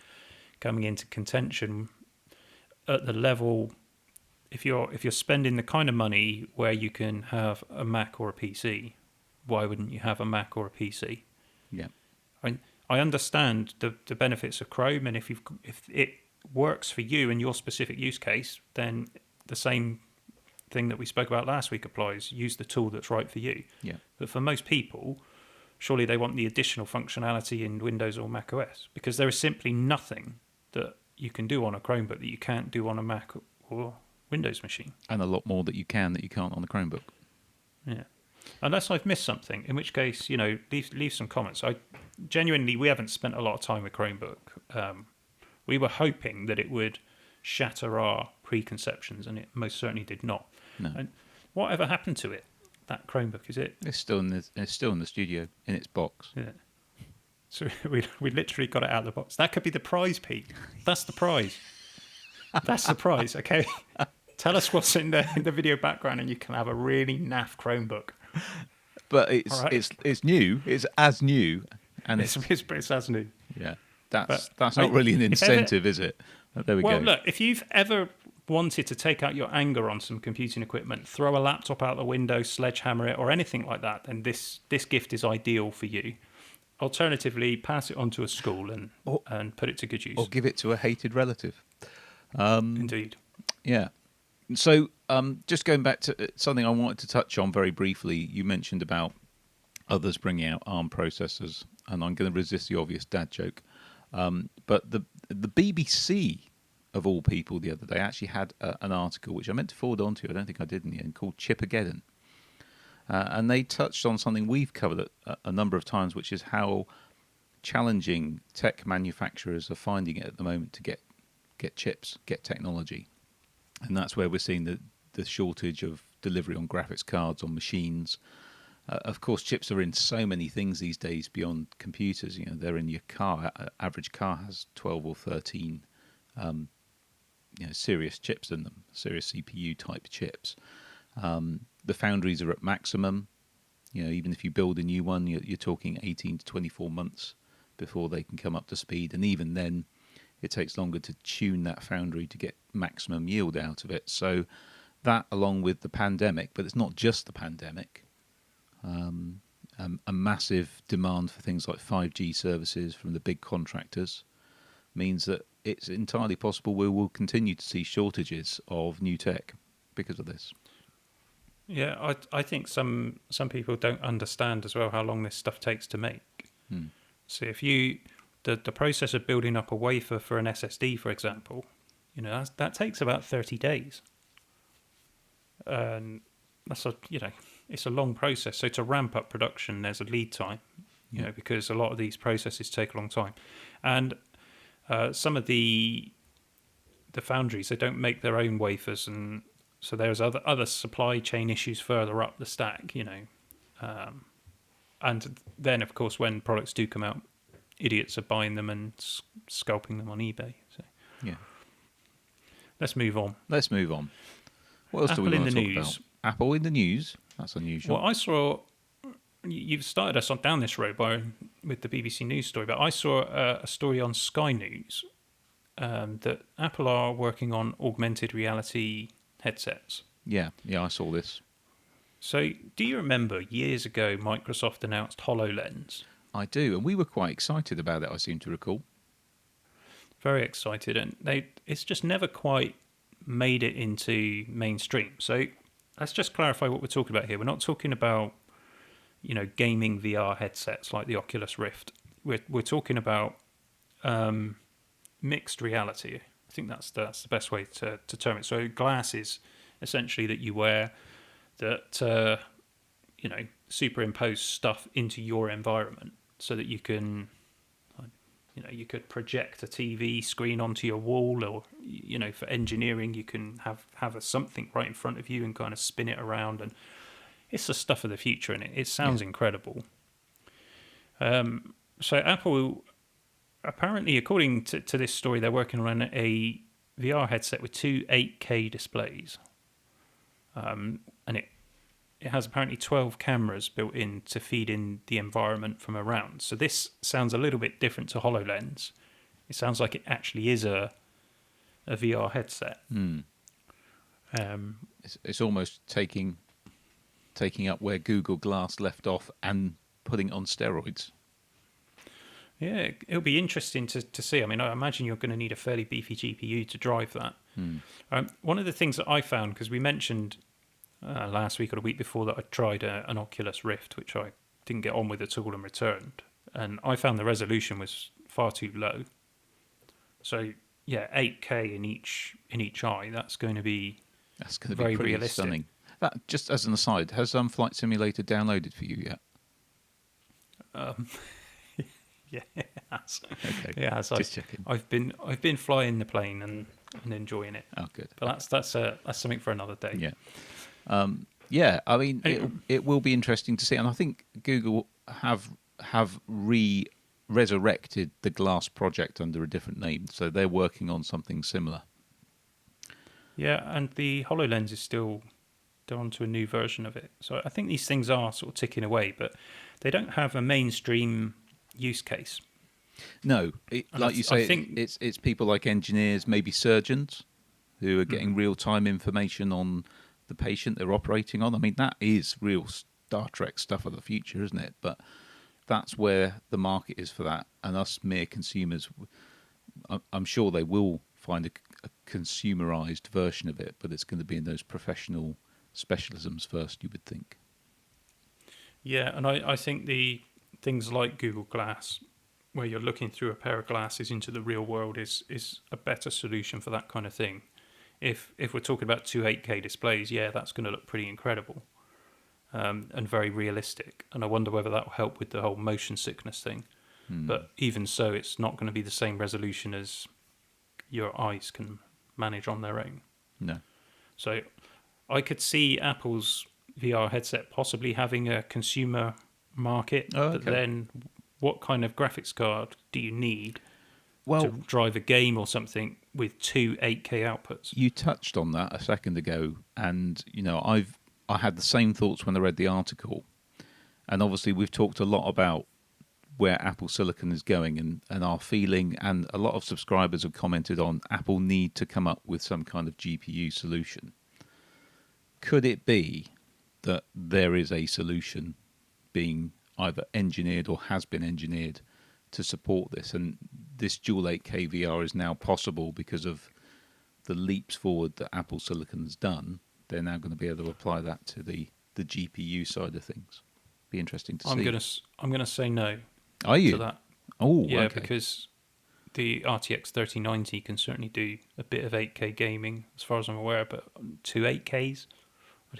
coming into contention at the level. If you're spending the kind of money where you can have a Mac or a PC, why wouldn't you have a Mac or a PC? Yeah, I understand the benefits of Chrome, and if it works for you in your specific use case, then the same thing that we spoke about last week applies. Use the tool that's right for you. Yeah. But for most people, surely they want the additional functionality in Windows or Mac OS, because there is simply nothing that you can do on a Chromebook that you can't do on a Mac or Windows machine. And a lot more that you can't on the Chromebook. Yeah. Unless I've missed something, in which case, leave some comments. We haven't spent a lot of time with Chromebook. We were hoping that it would shatter our preconceptions, and it most certainly did not. No. And whatever happened to it? That Chromebook, is it? It's still in the studio in its box. Yeah. So we literally got it out of the box. That could be the prize, Pete. That's the prize. That's the prize. Okay. Tell us what's in the video background, and you can have a really naff Chromebook. But it's new. It's as new, and it's as new. Yeah. That's not really an incentive, is it? There we go. Well, look, if you've ever wanted to take out your anger on some computing equipment, throw a laptop out the window, sledgehammer it, or anything like that, then this gift is ideal for you. Alternatively, pass it on to a school and put it to good use. Or give it to a hated relative. Indeed. Yeah. So just going back to something I wanted to touch on very briefly, you mentioned about Others bringing out ARM processors, and I'm going to resist the obvious dad joke. But the BBC, of all people, the other day actually had an article which I meant to forward on to you. I don't think I did in the end, called Chipageddon. And they touched on something we've covered a number of times, which is how challenging tech manufacturers are finding it at the moment to get chips, get technology. And that's where we're seeing the shortage of delivery on graphics cards, on machines. Of course, chips are in so many things these days beyond computers. You know, they're in your car. Average car has 12 or 13 serious chips in them, serious CPU type chips. The foundries are at maximum. You know, even if you build a new one, you're talking 18 to 24 months before they can come up to speed. And even then, it takes longer to tune that foundry to get maximum yield out of it. So that, along with the pandemic, but it's not just the pandemic, a massive demand for things like 5G services from the big contractors means that it's entirely possible we will continue to see shortages of new tech because of this. Yeah, I think some people don't understand as well how long this stuff takes to make. So if the process of building up a wafer for an SSD, for example, you know, that takes about 30 days. And that's it's a long process. So to ramp up production, there's a lead time, you know, because a lot of these processes take a long time. And some of the foundries, they don't make their own wafers, and so there's other supply chain issues further up the stack, you know. And then, of course, when products do come out, idiots are buying them and scalping them on eBay. So yeah, let's move on. What else do we want to talk news. about? Apple in the news. That's unusual. Well, I saw you've started us down this road with the BBC News story, but I saw a story on Sky News that Apple are working on augmented reality headsets. Yeah, I saw this. So, do you remember years ago Microsoft announced HoloLens? I do, and we were quite excited about it, I seem to recall. Very excited, and it's just never quite made it into mainstream. So, let's just clarify what we're talking about here. We're not talking about, you know, gaming VR headsets like the Oculus Rift. We're talking about mixed reality. I think that's the best way to term it. So glasses, essentially, that you wear that superimpose stuff into your environment, so that you can, you know, you could project a TV screen onto your wall, or, you know, for engineering, you can have something right in front of you and kind of spin it around, and it's the stuff of the future, and it sounds incredible. So Apple, apparently, according to this story, they're working on a VR headset with two 8K displays. And it has apparently 12 cameras built in to feed in the environment from around. So this sounds a little bit different to HoloLens. It sounds like it actually is a VR headset. It's almost taking up where Google Glass left off and putting it on steroids. Yeah, it'll be interesting to see. I mean, I imagine you're going to need a fairly beefy GPU to drive that. One of the things that I found, because we mentioned last week or the week before that I tried an Oculus Rift, which I didn't get on with at all and returned, and I found the resolution was far too low. So yeah, 8K in each eye. That's going to be very pretty realistic. Stunning. That, just as an aside, has Flight Simulator downloaded for you yet? Yeah, it has. Okay. Yeah, so just checking. I've been flying the plane and enjoying it. Oh, good. But that's something for another day. Yeah. I mean, it will be interesting to see, and I think Google have resurrected the Glass project under a different name, so they're working on something similar. Yeah, and the HoloLens is still they're onto a new version of it. So I think these things are sort of ticking away, but they don't have a mainstream use case. No, like you say, it's people like engineers, maybe surgeons, who are getting real-time information on the patient they're operating on. I mean, that is real Star Trek stuff of the future, isn't it? But that's where the market is for that, and us mere consumers, I'm sure they will find a consumerized version of it, but it's going to be in those professional specialisms first, you would think. Yeah, and I think the things like Google Glass, where you're looking through a pair of glasses into the real world, is a better solution for that kind of thing. If we're talking about two 8K displays, yeah, that's going to look pretty incredible, and very realistic. And I wonder whether that will help with the whole motion sickness thing. But even so, it's not going to be the same resolution as your eyes can manage on their own. No. So I could see Apple's VR headset possibly having a consumer market, but then what kind of graphics card do you need to drive a game or something with two 8K outputs? You touched on that a second ago, and I had the same thoughts when I read the article. And obviously we've talked a lot about where Apple Silicon is going and our feeling, and a lot of subscribers have commented on Apple need to come up with some kind of GPU solution. Could it be that there is a solution being either engineered or has been engineered to support this, and this dual 8K VR is now possible because of the leaps forward that Apple Silicon's done? They're now going to be able to apply that to the GPU side of things. Be interesting to see. I'm gonna say no. Are you? To that. Oh, yeah, okay. Because the RTX 3090 can certainly do a bit of 8K gaming, as far as I'm aware, but two 8Ks,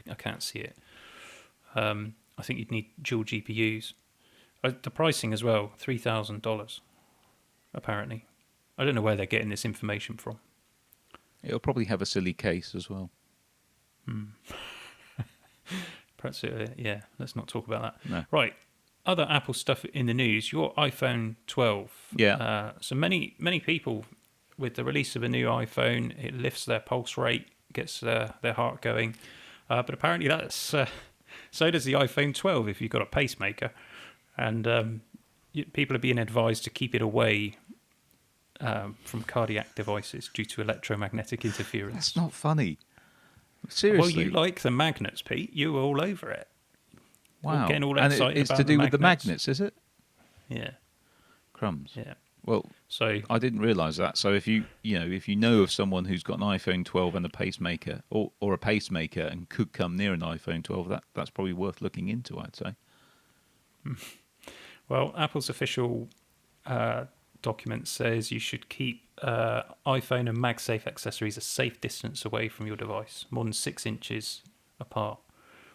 I can't see it. I think you'd need dual GPUs. The pricing as well, $3,000, apparently. I don't know where they're getting this information from. It'll probably have a silly case as well. Perhaps, yeah, let's not talk about that. No. Right. Other Apple stuff in the news, your iPhone 12. Yeah. So many people, with the release of a new iPhone, it lifts their pulse rate, gets their heart going. But apparently that's so does the iPhone 12 if you've got a pacemaker. And people are being advised to keep it away from cardiac devices due to electromagnetic interference. That's not funny. Seriously. Well, you like the magnets, Pete. You were all over it. Wow. Getting all and excited it's about to do the with the magnets, is it? Yeah. Crumbs. Yeah. Well, so I didn't realise that. So if you know of someone who's got an iPhone 12 and a pacemaker, or a pacemaker, and could come near an iPhone 12, that's probably worth looking into, I'd say. Well, Apple's official document says you should keep iPhone and MagSafe accessories a safe distance away from your device, more than 6 inches apart,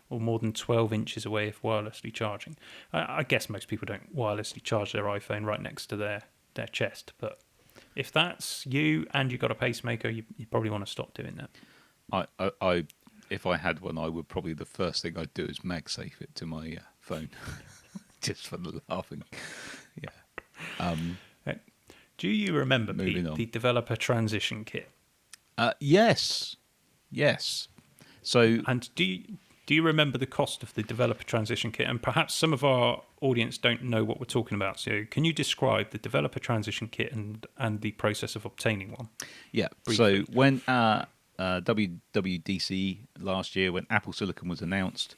or more than 12 inches away if wirelessly charging. I guess most people don't wirelessly charge their iPhone right next to their chest, but if that's you and you've got a pacemaker, you probably want to stop doing that. I if I had one, I would probably, the first thing I'd do is MagSafe it to my phone, just for the laughing. Yeah. Do you remember, Pete, on. the developer transition kit? Yes. So, and do you remember the cost of the developer transition kit? And perhaps some of our audience don't know what we're talking about. So can you describe the developer transition kit and the process of obtaining one? Yeah. Briefly. So when WWDC last year, when Apple Silicon was announced,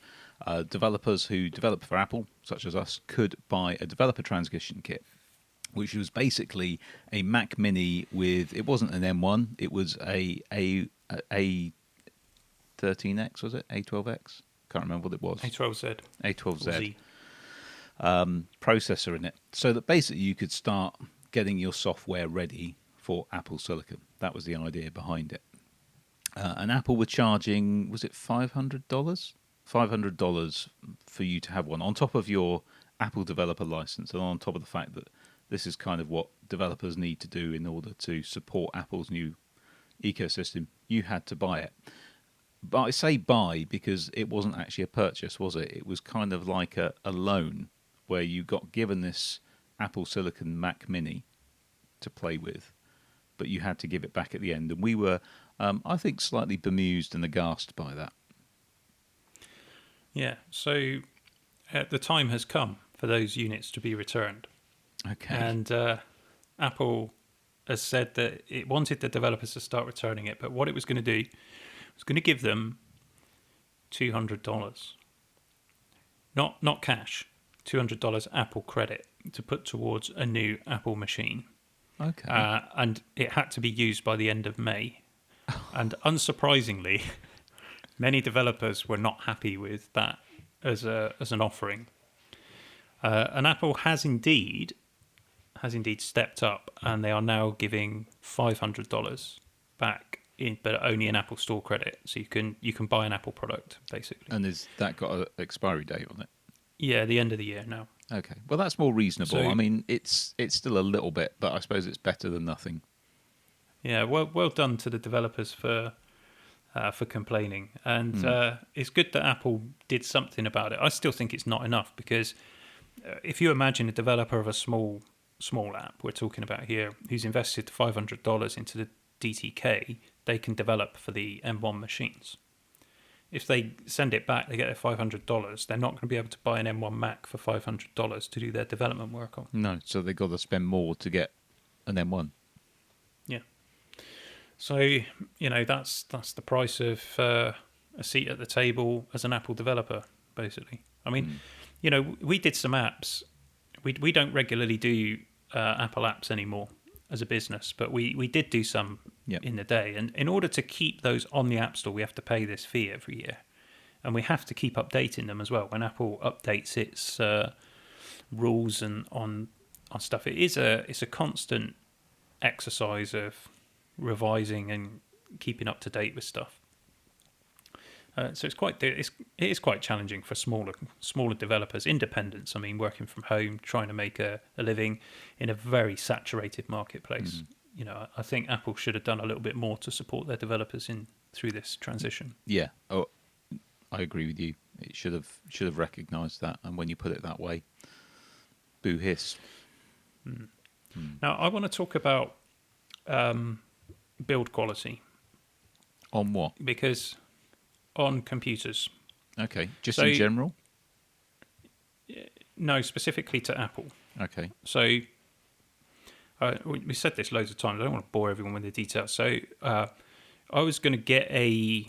developers who develop for Apple, such as us, could buy a developer transition kit, which was basically a Mac Mini with, it wasn't an M1, it was a 13X, was it? A12X? Can't remember what it was. A12Z. A12Z. Processor in it. So that basically you could start getting your software ready for Apple Silicon. That was the idea behind it. And Apple were charging, was it $500? $500 for you to have one, on top of your Apple developer license, and on top of the fact that this is kind of what developers need to do in order to support Apple's new ecosystem. You had to buy it. But I say buy because it wasn't actually a purchase, was it? It was kind of like a loan where you got given this Apple Silicon Mac Mini to play with, but you had to give it back at the end. And we were, I think, slightly bemused and aghast by that. Yeah, so the time has come for those units to be returned. Okay. And Apple has said that it wanted the developers to start returning it, but what it was going to do was going to give them $200. Not cash, $200 Apple credit to put towards a new Apple machine. Okay. And it had to be used by the end of May. And unsurprisingly, many developers were not happy with that as an offering. And Apple has indeed stepped up, and they are now giving $500 back but only in Apple Store credit. So you can buy an Apple product basically. And is that got an expiry date on it? Yeah, the end of the year now. Okay, well that's more reasonable. So- I mean, it's still a little bit, but I suppose it's better than nothing. Yeah, well done to the developers for complaining, and it's good that Apple did something about it. I still think it's not enough because if you imagine a developer of a small app we're talking about here who's invested $500 into the DTK, they can develop for the M1 machines. If they send it back, they get their $500. They're not going to be able to buy an M1 Mac for $500 to do their development work on. No, so they've got to spend more to get an M1. Yeah. So that's the price of a seat at the table as an Apple developer, basically. I mean, we did some apps. We don't regularly do Apple apps anymore as a business, but we did do some in the day. And in order to keep those on the App Store, we have to pay this fee every year. And we have to keep updating them as well. When Apple updates its rules and on stuff, it's a constant exercise of revising and keeping up to date with stuff. So it is quite challenging for smaller developers, independents. I mean, working from home, trying to make a living in a very saturated marketplace. I think Apple should have done a little bit more to support their developers through this transition. Yeah, I agree with you. It should have recognised that, and when you put it that way, boo hiss. Now, I want to talk about build quality. On what? Because on computers. Okay, just in general? No, specifically to Apple. Okay. So we said this loads of times. I don't want to bore everyone with the details. So I was going to get a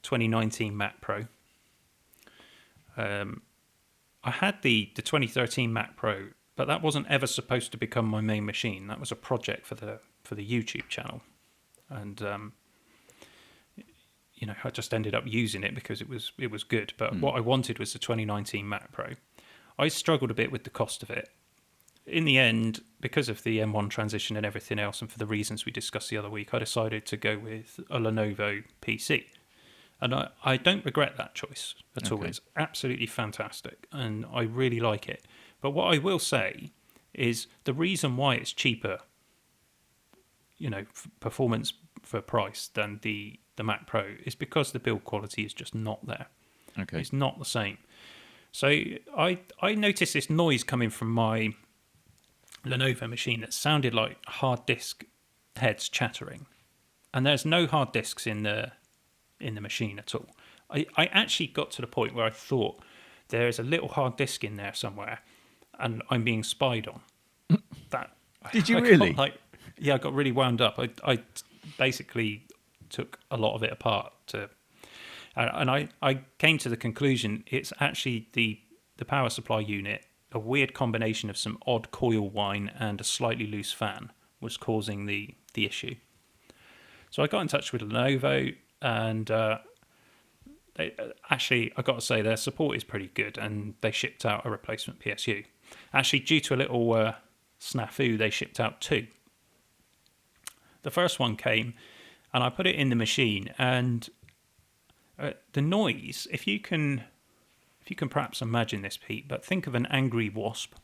2019 Mac Pro. I had the 2013 Mac Pro, but that wasn't ever supposed to become my main machine. That was a project for the YouTube channel, and I just ended up using it because it was good. But what I wanted was the 2019 Mac Pro. I struggled a bit with the cost of it. In the end, because of the M1 transition and everything else, and for the reasons we discussed the other week, I decided to go with a Lenovo PC. And I don't regret that choice at all. It's absolutely fantastic, and I really like it. But what I will say is the reason why it's cheaper, performance for price than the Mac Pro is because the build quality is just not there. Okay. It's not the same. So I noticed this noise coming from my Lenovo machine that sounded like hard disk heads chattering, and there's no hard disks in the machine at all. I actually got to the point where I thought there is a little hard disk in there somewhere, and I'm being spied on. Did you really? I got really wound up. I basically took a lot of it apart and I came to the conclusion it's actually the power supply unit. A weird combination of some odd coil whine and a slightly loose fan was causing the issue. So I got in touch with Lenovo, and actually, I got to say, their support is pretty good, and they shipped out a replacement PSU. Actually, due to a little snafu, they shipped out two. The first one came, and I put it in the machine, and the noise, if you can perhaps imagine this, Pete, but think of an angry wasp.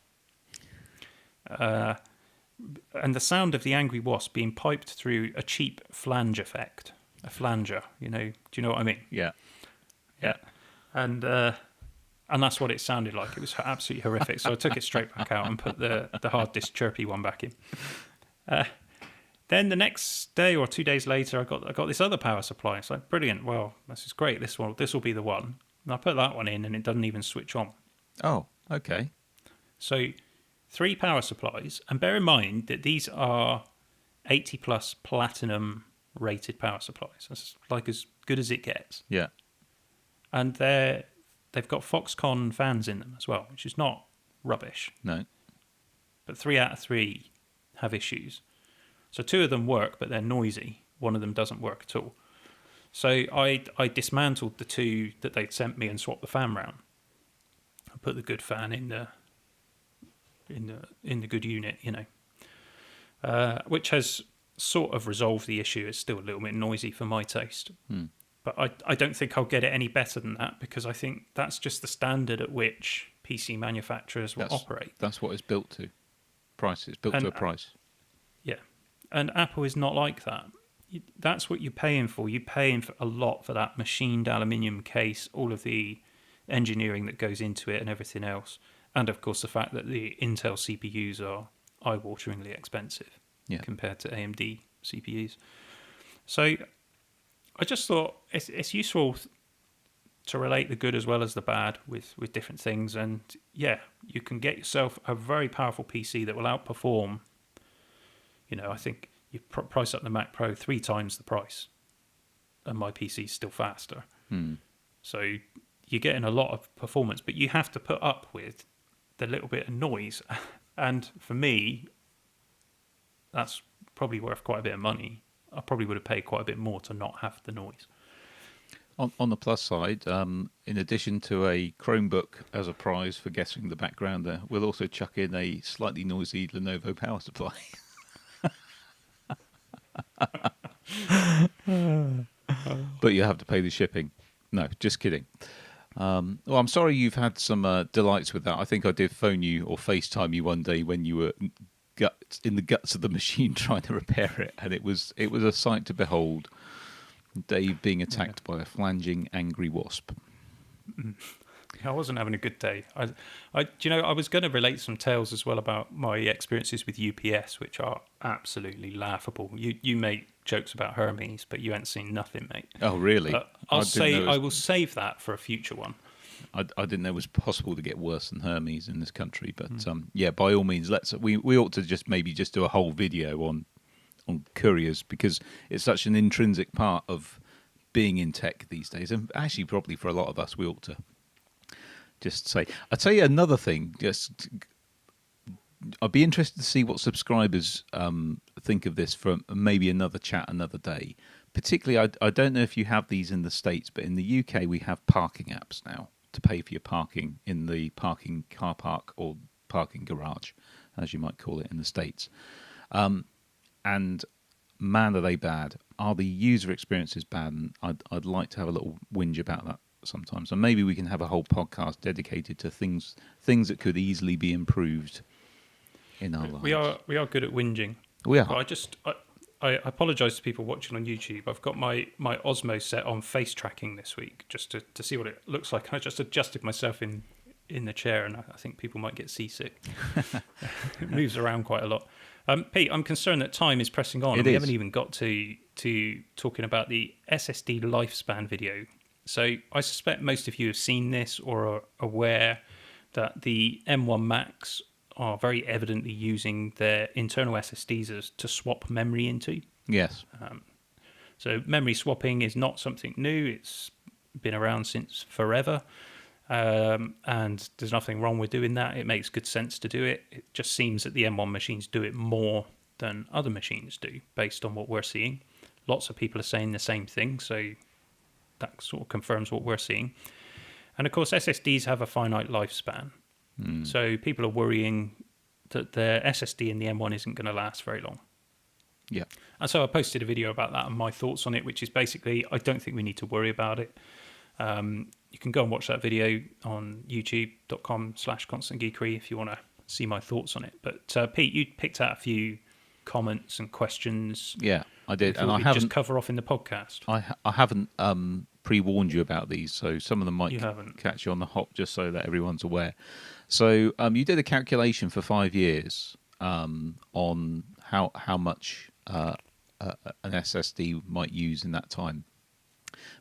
And the sound of the angry wasp being piped through a cheap flange effect. A flanger, do you know what I mean? Yeah. Yeah. And that's what it sounded like. It was absolutely horrific. So I took it straight back out and put the hard disk chirpy one back in. Then the next day or 2 days later, I got this other power supply. It's like, brilliant. Well, this is great. This will be the one. And I put that one in, and it doesn't even switch on. Oh, okay. So 3 power supplies, and bear in mind that these are 80 plus platinum rated power supplies. That's like as good as it gets. Yeah. And they've got Foxconn fans in them as well, which is not rubbish. No. But 3 out of 3 have issues. So 2 of them work, but they're noisy. 1 of them doesn't work at all. So I dismantled the 2 that they'd sent me and swapped the fan round. I put the good fan in in the good unit, which has sort of resolved the issue. It's still a little bit noisy for my taste, but I don't think I'll get it any better than that, because I think that's just the standard at which PC manufacturers will operate. That's what it's built to. Price. It's built to a price. Yeah, and Apple is not like that. That's what you're paying for. You're paying for a lot for that machined aluminium case, all of the engineering that goes into it and everything else. And of course, the fact that the Intel CPUs are eye-wateringly expensive compared to AMD CPUs. So I just thought it's useful to relate the good as well as the bad with different things. And yeah, you can get yourself a very powerful PC that will outperform, I think you price up the Mac Pro 3 times the price, and my PC is still faster. So you're getting a lot of performance, but you have to put up with the little bit of noise. And for me, that's probably worth quite a bit of money. I probably would have paid quite a bit more to not have the noise. On the plus side, in addition to a Chromebook as a prize for guessing the background there, we'll also chuck in a slightly noisy Lenovo power supply. But you have to pay the shipping. No, just kidding. Well, I'm sorry you've had some delights with that. I think I did phone you or FaceTime you one day when you were in the guts of the machine trying to repair it, and it was a sight to behold. Dave being attacked by a flanging angry wasp. I wasn't having a good day. I was going to relate some tales as well about my experiences with UPS, which are absolutely laughable. You make jokes about Hermes, but you ain't seen nothing, mate. Oh, really? I will save that for a future one. I didn't know it was possible to get worse than Hermes in this country, but yeah, by all means, we ought to just do a whole video on couriers, because it's such an intrinsic part of being in tech these days, and actually probably for a lot of us, we ought to just say. I'll tell you another thing. I'd be interested to see what subscribers think of this from maybe another chat another day. Particularly, I don't know if you have these in the States, but in the UK we have parking apps now to pay for your parking in the parking car park or parking garage, as you might call it in the States. And man, are they bad. Are the user experiences bad? And I'd like to have a little whinge about that sometimes. And maybe we can have a whole podcast dedicated to things that could easily be improved in our lives. We are good at whinging. We are. But I apologise to people watching on YouTube. I've got my Osmo set on face tracking this week just to see what it looks like. I just adjusted myself in the chair, and I think people might get seasick. It moves around quite a lot. Pete, I'm concerned that time is pressing on. We haven't even got to talking about the SSD lifespan video. So I suspect most of you have seen this or are aware that the M1 Macs are very evidently using their internal SSDs to swap memory into. Yes. So memory swapping is not something new. It's been around since forever. And there's nothing wrong with doing that. It makes good sense to do it. It just seems that the M1 machines do it more than other machines do, based on what we're seeing. Lots of people are saying the same thing, so that sort of confirms what we're seeing. And of course, SSDs have a finite lifespan. So people are worrying that their SSD in the M1 isn't going to last very long. Yeah. And so I posted a video about that and my thoughts on it, which is basically, I don't think we need to worry about it. You can go and watch that video on youtube.com/constantgeekery if you want to see my thoughts on it. But Pete, you picked out a few comments and questions. Yeah, I did. And I haven't just cover off in the podcast. I haven't pre-warned you about these, so some of them might catch you on the hop, just so that everyone's aware. So you did a calculation for 5 years on how much an SSD might use in that time.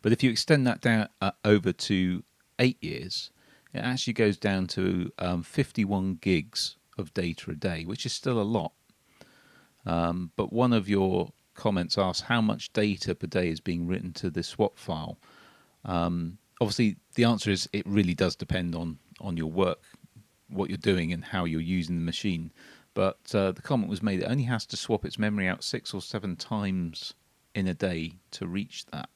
But if you extend that down over to 8 years, it actually goes down to 51 gigs of data a day, which is still a lot. But one of your comments asks how much data per day is being written to the swap file. Obviously, the answer is it really does depend on your work, what you're doing and how you're using the machine. But the comment was made, it only has to swap its memory out 6 or 7 times in a day to reach that.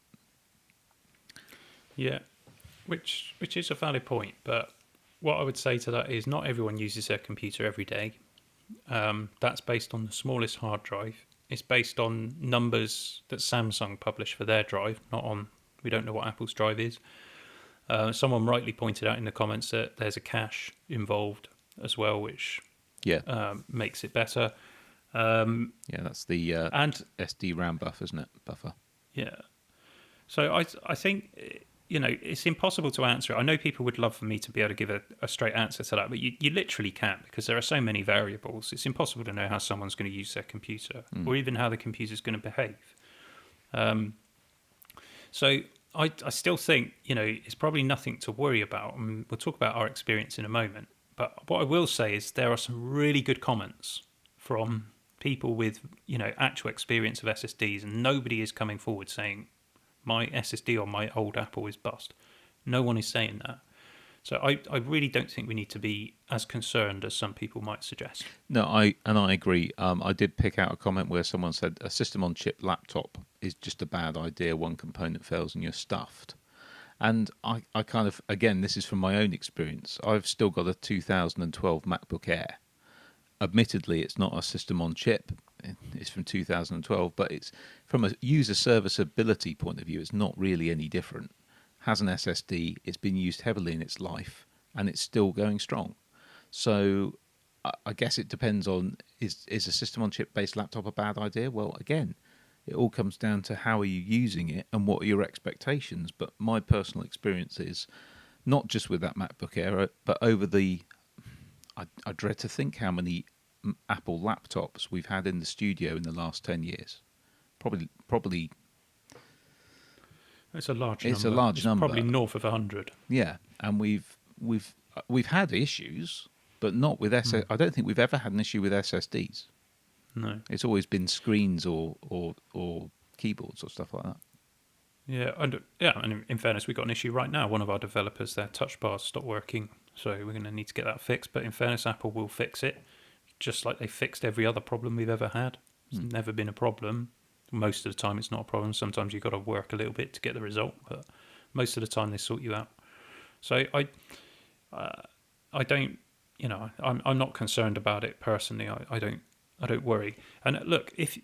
Yeah, which is a valid point, but what I would say to that is not everyone uses their computer every day. That's based on the smallest hard drive. It's based on numbers that Samsung publish for their drive, not on. We don't know what Apple's drive is. Someone rightly pointed out in the comments that there's a cache involved as well, which makes it better. That's the and SD RAM buffer, isn't it? Buffer. Yeah. So I think, it's impossible to answer it. I know people would love for me to be able to give a straight answer to that, but you literally can't, because there are so many variables. It's impossible to know how someone's going to use their computer or even how the computer's going to behave. So I still think, it's probably nothing to worry about. And we'll talk about our experience in a moment. But what I will say is there are some really good comments from people with, actual experience of SSDs, and nobody is coming forward saying my SSD on my old Apple is bust. No one is saying that. So I really don't think we need to be as concerned as some people might suggest. No, I agree. I did pick out a comment where someone said a system-on-chip laptop is just a bad idea. One component fails and you're stuffed. And I kind of, again, this is from my own experience. I've still got a 2012 MacBook Air. Admittedly, it's not a system-on-chip. It's from 2012, but it's from a user serviceability point of view, it's not really any different. Has an SSD, it's been used heavily in its life, and it's still going strong. So I guess it depends on, is a system-on-chip based laptop a bad idea? Well, again, it all comes down to how are you using it and what are your expectations. But my personal experience is, not just with that MacBook Air, but over I dread to think how many Apple laptops we've had in the studio in the last 10 years. Probably it's a large it's number. A large number. Probably north of 100. Yeah, and we've had issues, but not with I don't think we've ever had an issue with SSDs. No. It's always been screens or keyboards or stuff like that. Yeah, and in fairness, we've got an issue right now. One of our developers, their touch bars stopped working, so we're going to need to get that fixed. But in fairness, Apple will fix it, just like they fixed every other problem we've ever had. It's never been a problem. Most of the time, it's not a problem. Sometimes you've got to work a little bit to get the result, but most of the time they sort you out. So I don't, I'm not concerned about it personally. I don't worry. And look, if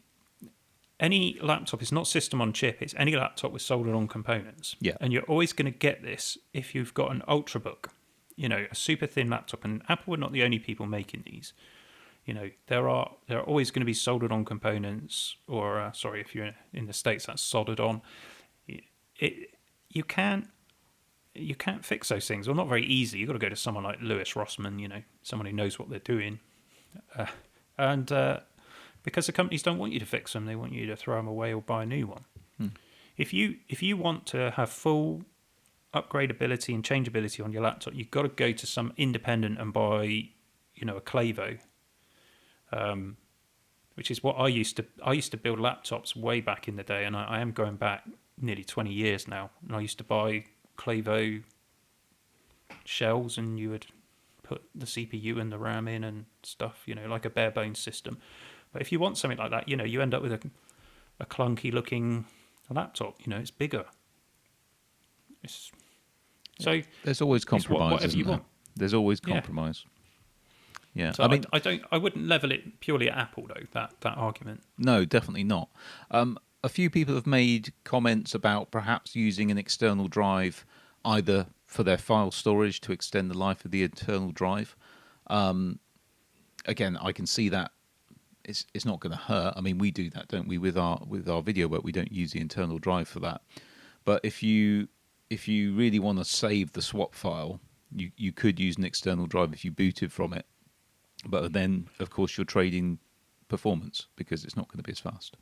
any laptop is not system on chip, it's any laptop with soldered on components. Yeah. And you're always going to get this if you've got an Ultrabook, a super thin laptop. And Apple are not the only people making these. There are always going to be soldered on components, or if you're in the States, that's soldered on. You can't fix those things, or not very easy. You've got to go to someone like Lewis Rossman, someone who knows what they're doing. And because the companies don't want you to fix them, they want you to throw them away or buy a new one. If you want to have full upgradability and changeability on your laptop, you've got to go to some independent and buy, a Clavo, which is what I used to build laptops way back in the day, and I am going back nearly 20 years now. And I used to buy Clavo shells, and you would put the CPU and the RAM in and stuff, like a bare bones system. But if you want something like that, you end up with a clunky looking laptop. It's bigger. So there's always compromise, whatever isn't you there? want. There's always compromise. Yeah. So I wouldn't level it purely at Apple though. That argument. No, definitely not. A few people have made comments about perhaps using an external drive either for their file storage to extend the life of the internal drive. Again, I can see that it's not going to hurt. I mean, we do that, don't we, with our video work? We don't use the internal drive for that. But if you really want to save the swap file, you could use an external drive if you booted from it. But then, of course, you're trading performance because it's not going to be as fast.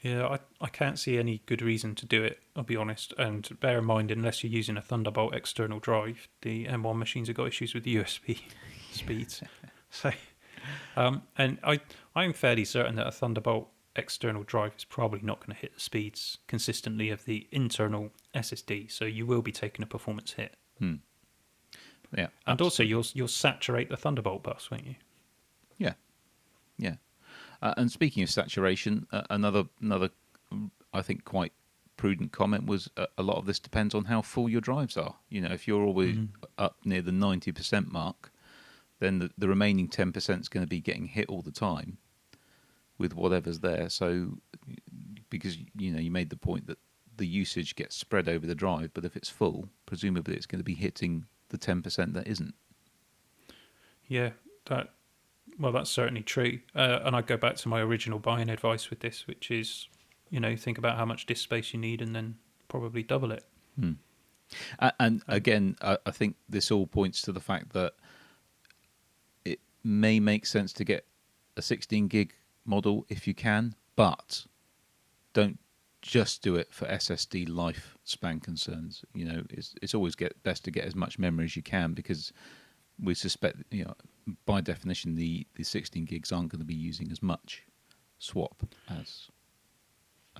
Yeah, I can't see any good reason to do it, I'll be honest. And bear in mind, unless you're using a Thunderbolt external drive, the M1 machines have got issues with the USB speeds. So, and I'm fairly certain that a Thunderbolt external drive is probably not going to hit the speeds consistently of the internal SSD. So you will be taking a performance hit. Yeah, and also you'll saturate the Thunderbolt bus, won't you? Yeah. And speaking of saturation, another I think quite prudent comment was a lot of this depends on how full your drives are. You know, if you're always up near the 90% mark, then the remaining 10% is going to be getting hit all the time with whatever's there. So, because, you know, you made the point that the usage gets spread over the drive, but if it's full, presumably it's going to be hitting the 10% that isn't. Yeah, that's certainly true. And I go back to my original buying advice with this, which is, you know, think about how much disk space you need and then probably double it. And again, I think this all points to the fact that it may make sense to get a 16 gig model if you can, but don't just do it for SSD lifespan concerns. You know, it's always best to get as much memory as you can, because we suspect, you know, by definition, the 16 gigs aren't going to be using as much swap as.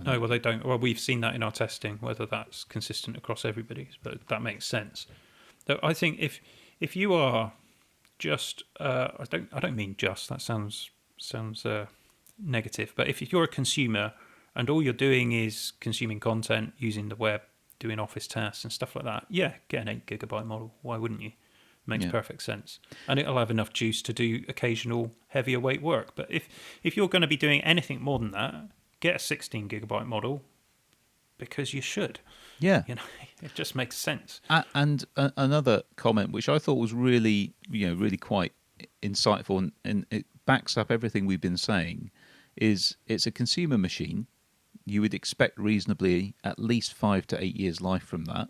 No, well, they don't. Well, we've seen that in our testing, whether that's consistent across everybody's, but that makes sense. So I think if you are just, I don't mean just. That sounds negative. But if you're a consumer and all you're doing is consuming content, using the web, doing office tasks and stuff like that, yeah, get an 8 gigabyte model. Why wouldn't you? Makes perfect sense. And it'll have enough juice to do occasional heavier weight work. But if you're going to be doing anything more than that, get a 16 gigabyte model, because you should. Yeah. You know, it just makes sense. And another comment, which I thought was really, you know, really quite insightful, and it backs up everything we've been saying, is it's a consumer machine. You would expect reasonably at least 5 to 8 years life from that.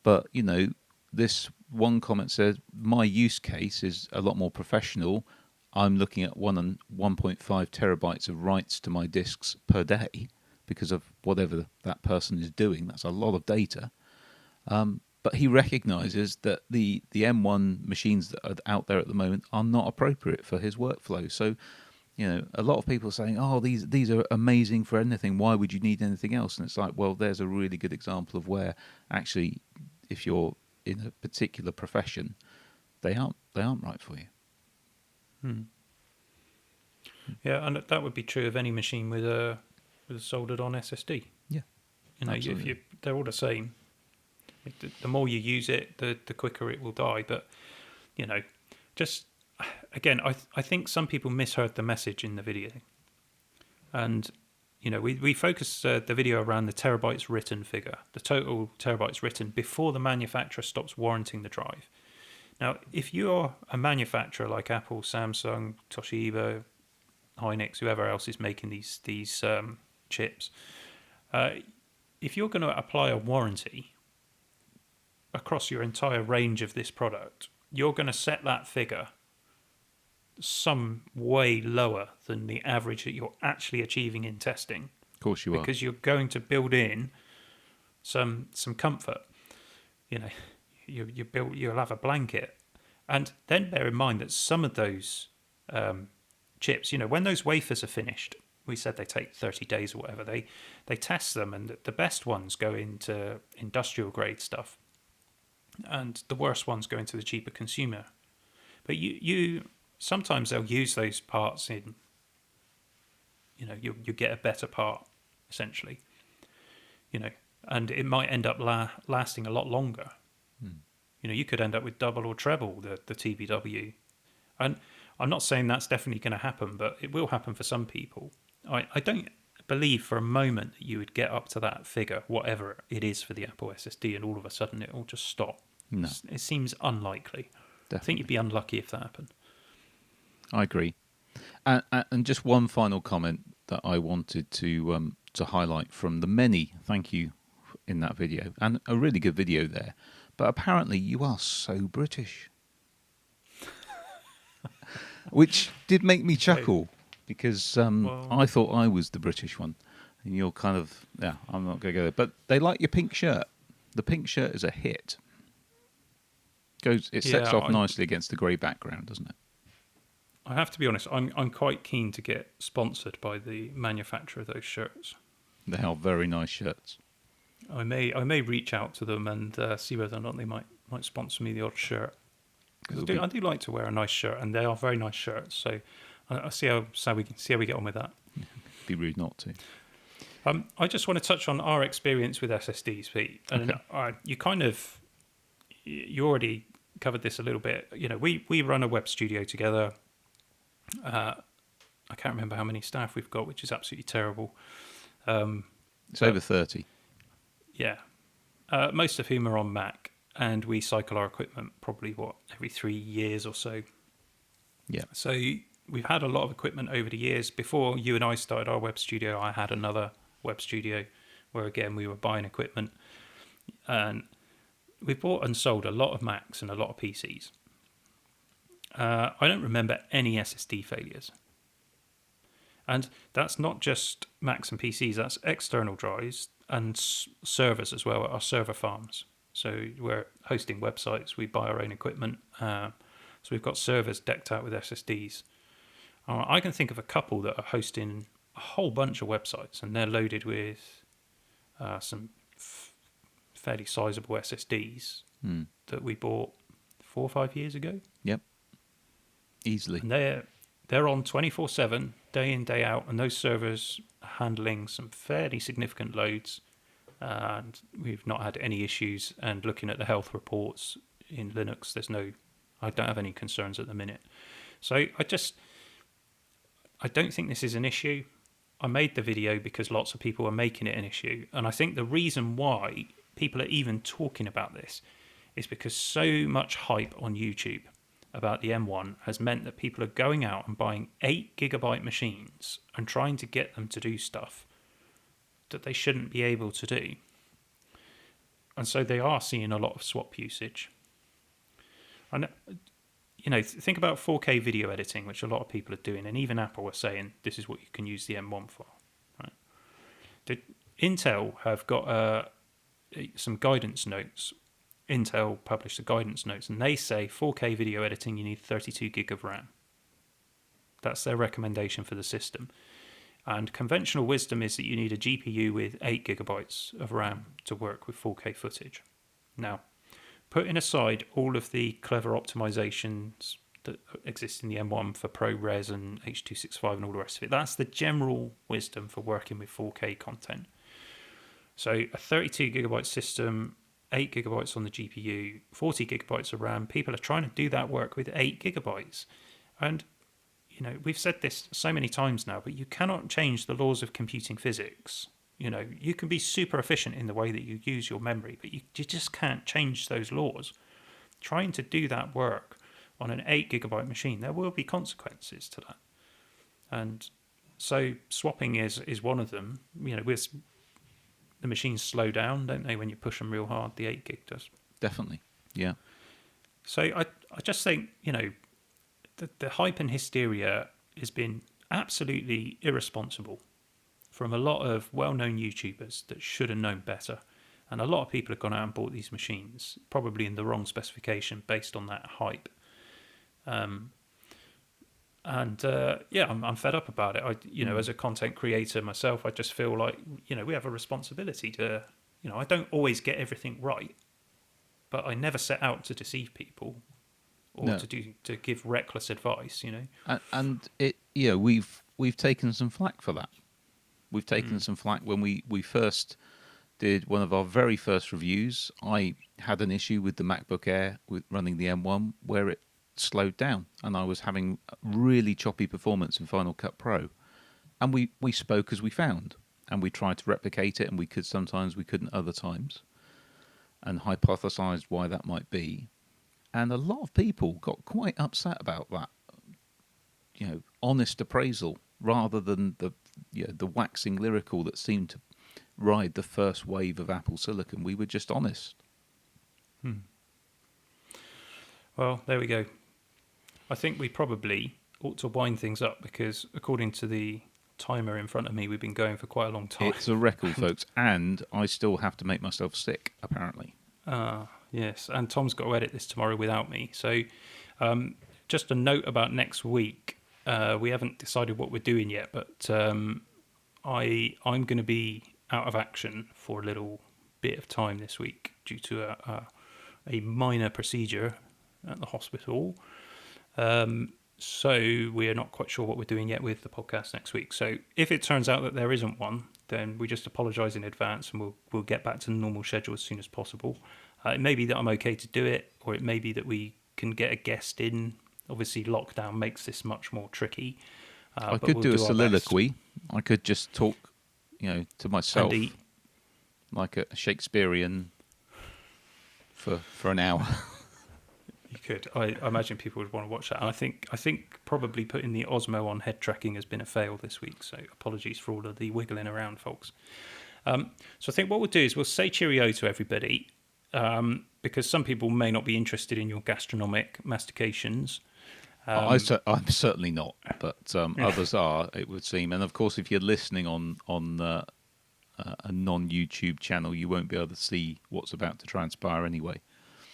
But, you know, this one comment says, my use case is a lot more professional. I'm looking at 1.5 terabytes of writes to my disks per day because of whatever that person is doing. That's a lot of data. But he recognises that the M1 machines that are out there at the moment are not appropriate for his workflow. So, you know, a lot of people are saying, oh, these are amazing for anything. Why would you need anything else? And it's like, well, there's a really good example of where actually, if you're in a particular profession, they aren't right for you. Yeah, and that would be true of any machine with a soldered on SSD. Yeah, you know, they're all the same. The more you use it, the quicker it will die. But, you know, just again, I think some people misheard the message in the video, and you know, we focused the video around the terabytes written figure, the total terabytes written before the manufacturer stops warranting the drive. Now, if you're a manufacturer like Apple, Samsung, Toshiba, Hynix, whoever else is making these chips, if you're going to apply a warranty across your entire range of this product, you're going to set that figure some way lower than the average that you're actually achieving in testing. Of course you are. Because you're going to build in some comfort. You know, you'll have a blanket. And then bear in mind that some of those chips, you know, when those wafers are finished, we said they take 30 days or whatever, they test them, and the best ones go into industrial grade stuff, and the worst ones go into the cheaper consumer. But you sometimes they'll use those parts in, you know, you get a better part, essentially, you know, and it might end up lasting a lot longer. You know, you could end up with double or treble the TBW. And I'm not saying that's definitely going to happen, but it will happen for some people. I don't believe for a moment that you would get up to that figure, whatever it is for the Apple SSD, and all of a sudden it will just stop. No. It seems unlikely. Definitely. I think you'd be unlucky if that happened. I agree. And just one final comment that I wanted to highlight from the many thank you in that video, and a really good video there. But apparently you are so British. Which did make me chuckle, because I thought I was the British one. And you're kind of, I'm not going to go there. But they like your pink shirt. The pink shirt is a hit. It sets off nicely against the grey background, doesn't it? I have to be honest, I'm quite keen to get sponsored by the manufacturer of those shirts. They are very nice shirts. I may reach out to them and see whether or not they might sponsor me the odd shirt. I do like to wear a nice shirt, and they are very nice shirts. So I'll see how we get on with that. Be rude not to. I just want to touch on our experience with SSDs, Pete. And you already covered this a little bit. You know, we run a web studio together. I can't remember how many staff we've got, which is absolutely terrible. It's over 30. Yeah. Most of whom are on Mac, and we cycle our equipment probably, every 3 years or so. Yeah. So we've had a lot of equipment over the years. Before you and I started our web studio, I had another web studio where, again, we were buying equipment. And we bought and sold a lot of Macs and a lot of PCs. I don't remember any SSD failures. And that's not just Macs and PCs, that's external drives and servers as well, our server farms. So we're hosting websites, we buy our own equipment. So we've got servers decked out with SSDs. I can think of a couple that are hosting a whole bunch of websites, and they're loaded with some fairly sizable SSDs that we bought 4 or 5 years ago. Yep. Easily. And they're on 24/7, day in, day out, and those servers are handling some fairly significant loads, and we've not had any issues. And looking at the health reports in Linux, I don't have any concerns at the minute. So I don't think this is an issue. I made the video because lots of people are making it an issue, and I think the reason why people are even talking about this is because so much hype on YouTube about the M1 has meant that people are going out and buying 8 gigabyte machines and trying to get them to do stuff that they shouldn't be able to do. And so they are seeing a lot of swap usage. And, you know, think about 4K video editing, which a lot of people are doing, and even Apple are saying this is what you can use the M1 for. Right? Intel have got some guidance notes. Intel published the guidance notes, and they say 4K video editing, you need 32 gig of RAM. That's their recommendation for the system. And conventional wisdom is that you need a GPU with 8 gigabytes of RAM to work with 4K footage. Now, putting aside all of the clever optimizations that exist in the M1 for ProRes and H.265 and all the rest of it, that's the general wisdom for working with 4K content. So a 32 gigabyte system, 8 gigabytes on the GPU, 40 gigabytes of RAM. People are trying to do that work with 8 gigabytes. And, you know, we've said this so many times now, but you cannot change the laws of computing physics. You know, you can be super efficient in the way that you use your memory, but you just can't change those laws. Trying to do that work on an 8 gigabyte machine, there will be consequences to that. And so swapping is one of them. You know, the machines slow down, don't they, when you push them real hard? The 8 gig does. Definitely, yeah. So I just think, you know, the hype and hysteria has been absolutely irresponsible from a lot of well-known YouTubers that should have known better. And a lot of people have gone out and bought these machines, probably in the wrong specification based on that hype. I'm fed up about it. As a content creator myself, I just feel like, you know, we have a responsibility to, you know, I don't always get everything right, but I never set out to deceive people or to give reckless advice, you know. And it, you know, we've taken some flack for that. We've taken some flack when we first did one of our very first reviews. I had an issue with the MacBook Air with running the M1 where it slowed down, and I was having really choppy performance in Final Cut Pro. And we spoke as we found, and we tried to replicate it, and we could sometimes, we couldn't other times, and hypothesized why that might be. And a lot of people got quite upset about that, you know, honest appraisal rather than the waxing lyrical that seemed to ride the first wave of Apple Silicon. We were just honest. Well, there we go. I think we probably ought to wind things up because, according to the timer in front of me, we've been going for quite a long time. It's a record, folks, and I still have to make myself sick, apparently. Yes, and Tom's got to edit this tomorrow without me. So just a note about next week. We haven't decided what we're doing yet, but I'm going to be out of action for a little bit of time this week due to a minor procedure at the hospital. So we are not quite sure what we're doing yet with the podcast next week. So if it turns out that there isn't one, then we just apologise in advance, and we'll get back to the normal schedule as soon as possible. It may be that I'm okay to do it, or it may be that we can get a guest in. Obviously, lockdown makes this much more tricky. I but could we'll do a our best. soliloquy. I could just talk, to myself And eat. like a Shakespearean for an hour. You could. I imagine people would want to watch that. And I think probably putting the Osmo on head tracking has been a fail this week. So apologies for all of the wiggling around, folks. So I think what we'll do is we'll say cheerio to everybody, because some people may not be interested in your gastronomic mastications. I'm certainly not, but others are, it would seem. And of course, if you're listening on a non-YouTube channel, you won't be able to see what's about to transpire anyway.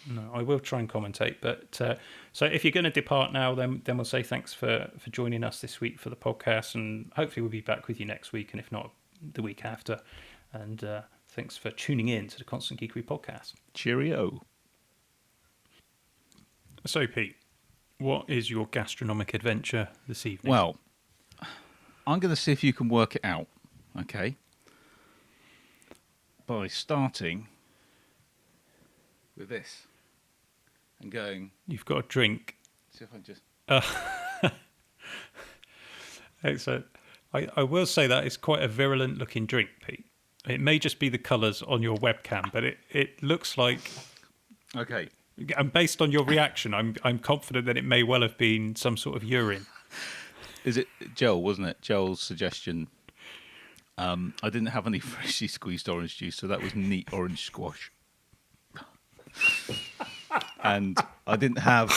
No, I will try and commentate. But so if you're going to depart now, then we'll say thanks for joining us this week for the podcast, and hopefully we'll be back with you next week, and if not, the week after. And thanks for tuning in to the Constant Geekery podcast. Cheerio. So, Pete, what is your gastronomic adventure this evening? Well, I'm going to see if you can work it out, okay? By starting with this and going. You've got a drink. See if I just. Excellent. I will say that it's quite a virulent looking drink, Pete. It may just be the colours on your webcam, but it looks like. Okay. And based on your reaction, I'm confident that it may well have been some sort of urine. Is it Joel, wasn't it? Joel's suggestion. I didn't have any freshly squeezed orange juice, so that was neat orange squash. And I didn't have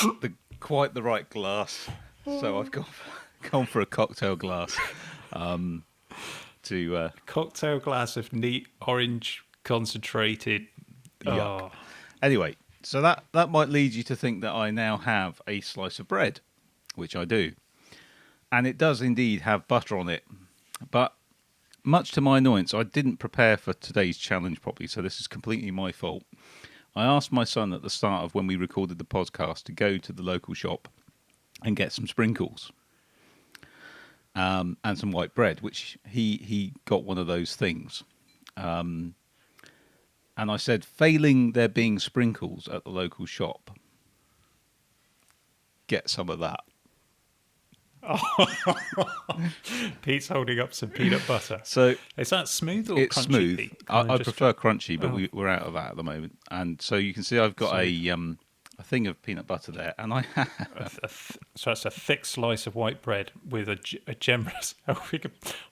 quite the right glass, so I've gone for a cocktail glass. To Cocktail glass of neat orange concentrated. Yuck. Oh. Anyway, so that might lead you to think that I now have a slice of bread, which I do. And it does indeed have butter on it. But much to my annoyance, I didn't prepare for today's challenge properly, so this is completely my fault. I asked my son at the start of when we recorded the podcast to go to the local shop and get some sprinkles. And some white bread, which he got one of those things. And I said, failing there being sprinkles at the local shop, get some of that. Pete's holding up some peanut butter. So is that smooth or it's crunchy, smooth. Pete? I prefer crunchy, but we're out of that at the moment. And so you can see I've got a thing of peanut butter there, and I have so that's a thick slice of white bread with a generous.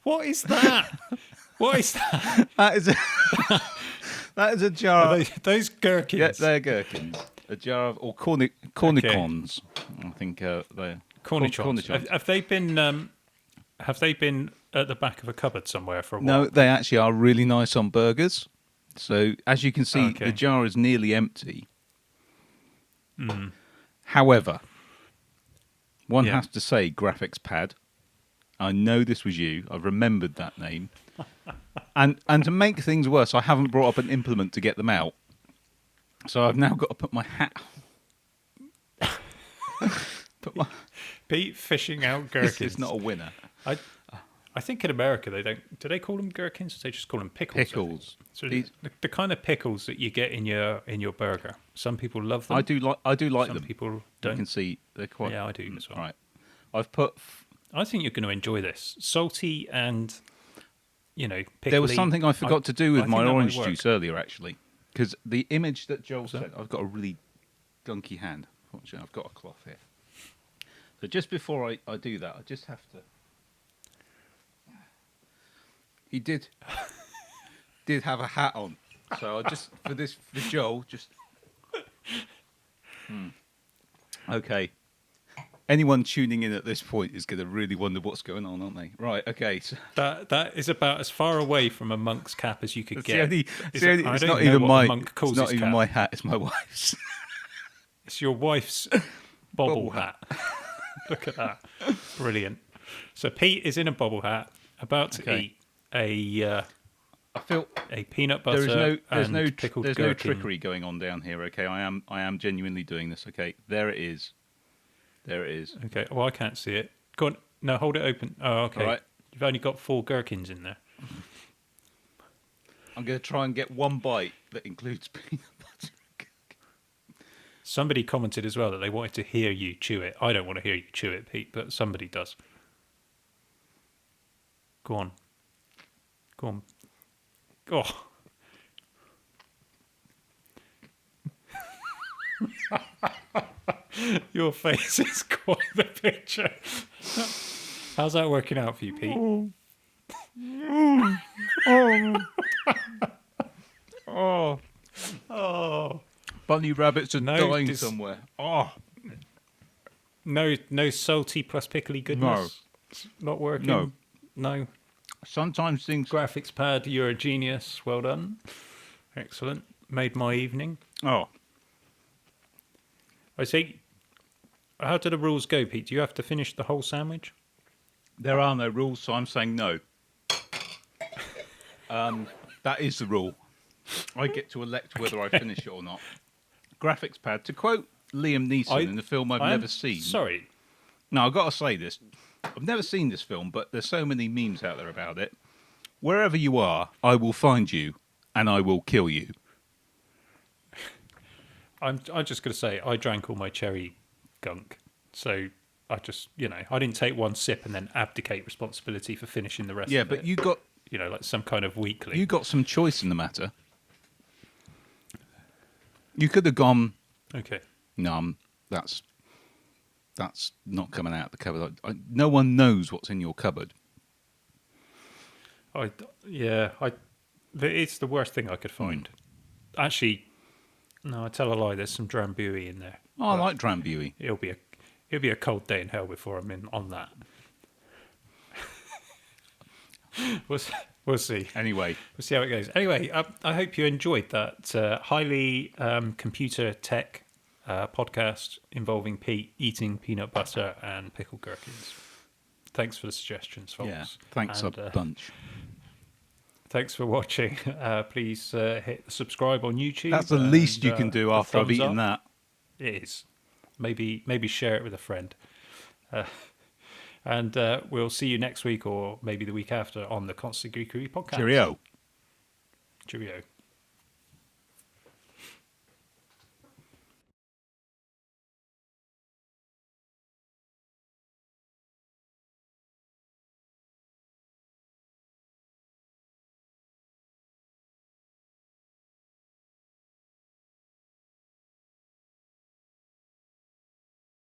What is that? What is that? that is a jar. Those gherkins. Yeah, they're gherkins. A jar of cornichons. Okay. I think they're cornichons. Have they been? Have they been at the back of a cupboard somewhere for a while? No, they actually are really nice on burgers. So as you can see, the jar is nearly empty. Mm. However, one has to say graphics pad. I know this was you. I've remembered that name. and to make things worse, I haven't brought up an implement to get them out. So I've now got to put my hat. Pete fishing out gherkins. This is not a winner. I think in America they don't. Do they call them gherkins? Or they just call them pickles. Pickles. So the kind of pickles that you get in your burger. Some people love them. I do like them. Some people don't. You can see they're quite. Yeah, I do as well. Right. I've put. I think you're going to enjoy this. Salty and, pickly. There was something I forgot to do with my orange work. juice earlier, actually, because the image that Joel sent. I've got a really gunky hand. Fortunately, I've got a cloth here. So just before I do that, I just have to. He did have a hat on, so I just for Joel just. Okay. Anyone tuning in at this point is going to really wonder what's going on, aren't they? Right. Okay. So that is about as far away from a monk's cap as you could get. It's not even my hat. It's my wife's. It's your wife's bobble hat. Look at that. Brilliant. So Pete is in a bobble hat, about to eat I feel a peanut butter. There's no gherkin. trickery going on down here. Okay, I am genuinely doing this. Okay, there it is. Okay. Well, I can't see it. Go on. No, hold it open. Oh, okay. All right. You've only got 4 gherkins in there. I'm going to try and get one bite that includes peanut butter. Somebody commented as well that they wanted to hear you chew it. I don't want to hear you chew it, Pete, but somebody does. Go on. Go on. Oh. Your face is quite the picture. How's that working out for you, Pete? Oh. Oh. Bunny rabbits are No, dying this- somewhere. Oh. No salty plus pickly goodness? It's not working? No. No. Sometimes things... Graphics pad, you're a genius. Well done. Excellent. Made my evening. Oh. I see. How do the rules go, Pete? Do you have to finish the whole sandwich? There are no rules, so I'm saying no. That is the rule. I get to elect whether I finish it or not. Graphics pad. To quote Liam Neeson in a film I've never seen. Sorry. No, I've got to say this. I've never seen this film, but there's so many memes out there about it. Wherever you are, I will find you, and I will kill you. I'm just going to say I drank all my cherry gunk. So I just, I didn't take one sip and then abdicate responsibility for finishing the rest Yeah, of but it. you got Like some kind of weekly. you got some choice in the matter. You could have gone, Okay. no, that's not coming out of the cupboard. No one knows what's in your cupboard. It's the worst thing I could find. Actually, no, I tell a lie. There's some Drambuie in there. Oh, I like Drambuie. It'll be a cold day in hell before I'm in on that. We'll see. Anyway, We'll see how it goes. Anyway, I hope you enjoyed that highly computer tech podcast involving Pete eating peanut butter and pickled gherkins. Thanks for the suggestions, folks. yeah, thanks And, a bunch. Thanks for watching. Please hit subscribe on YouTube. That's the least you can do the after I've thumbs eaten up. that. It is. Maybe share it with a friend. And we'll see you next week or maybe the week after on the Constant Geekery podcast. Cheerio. Cheerio.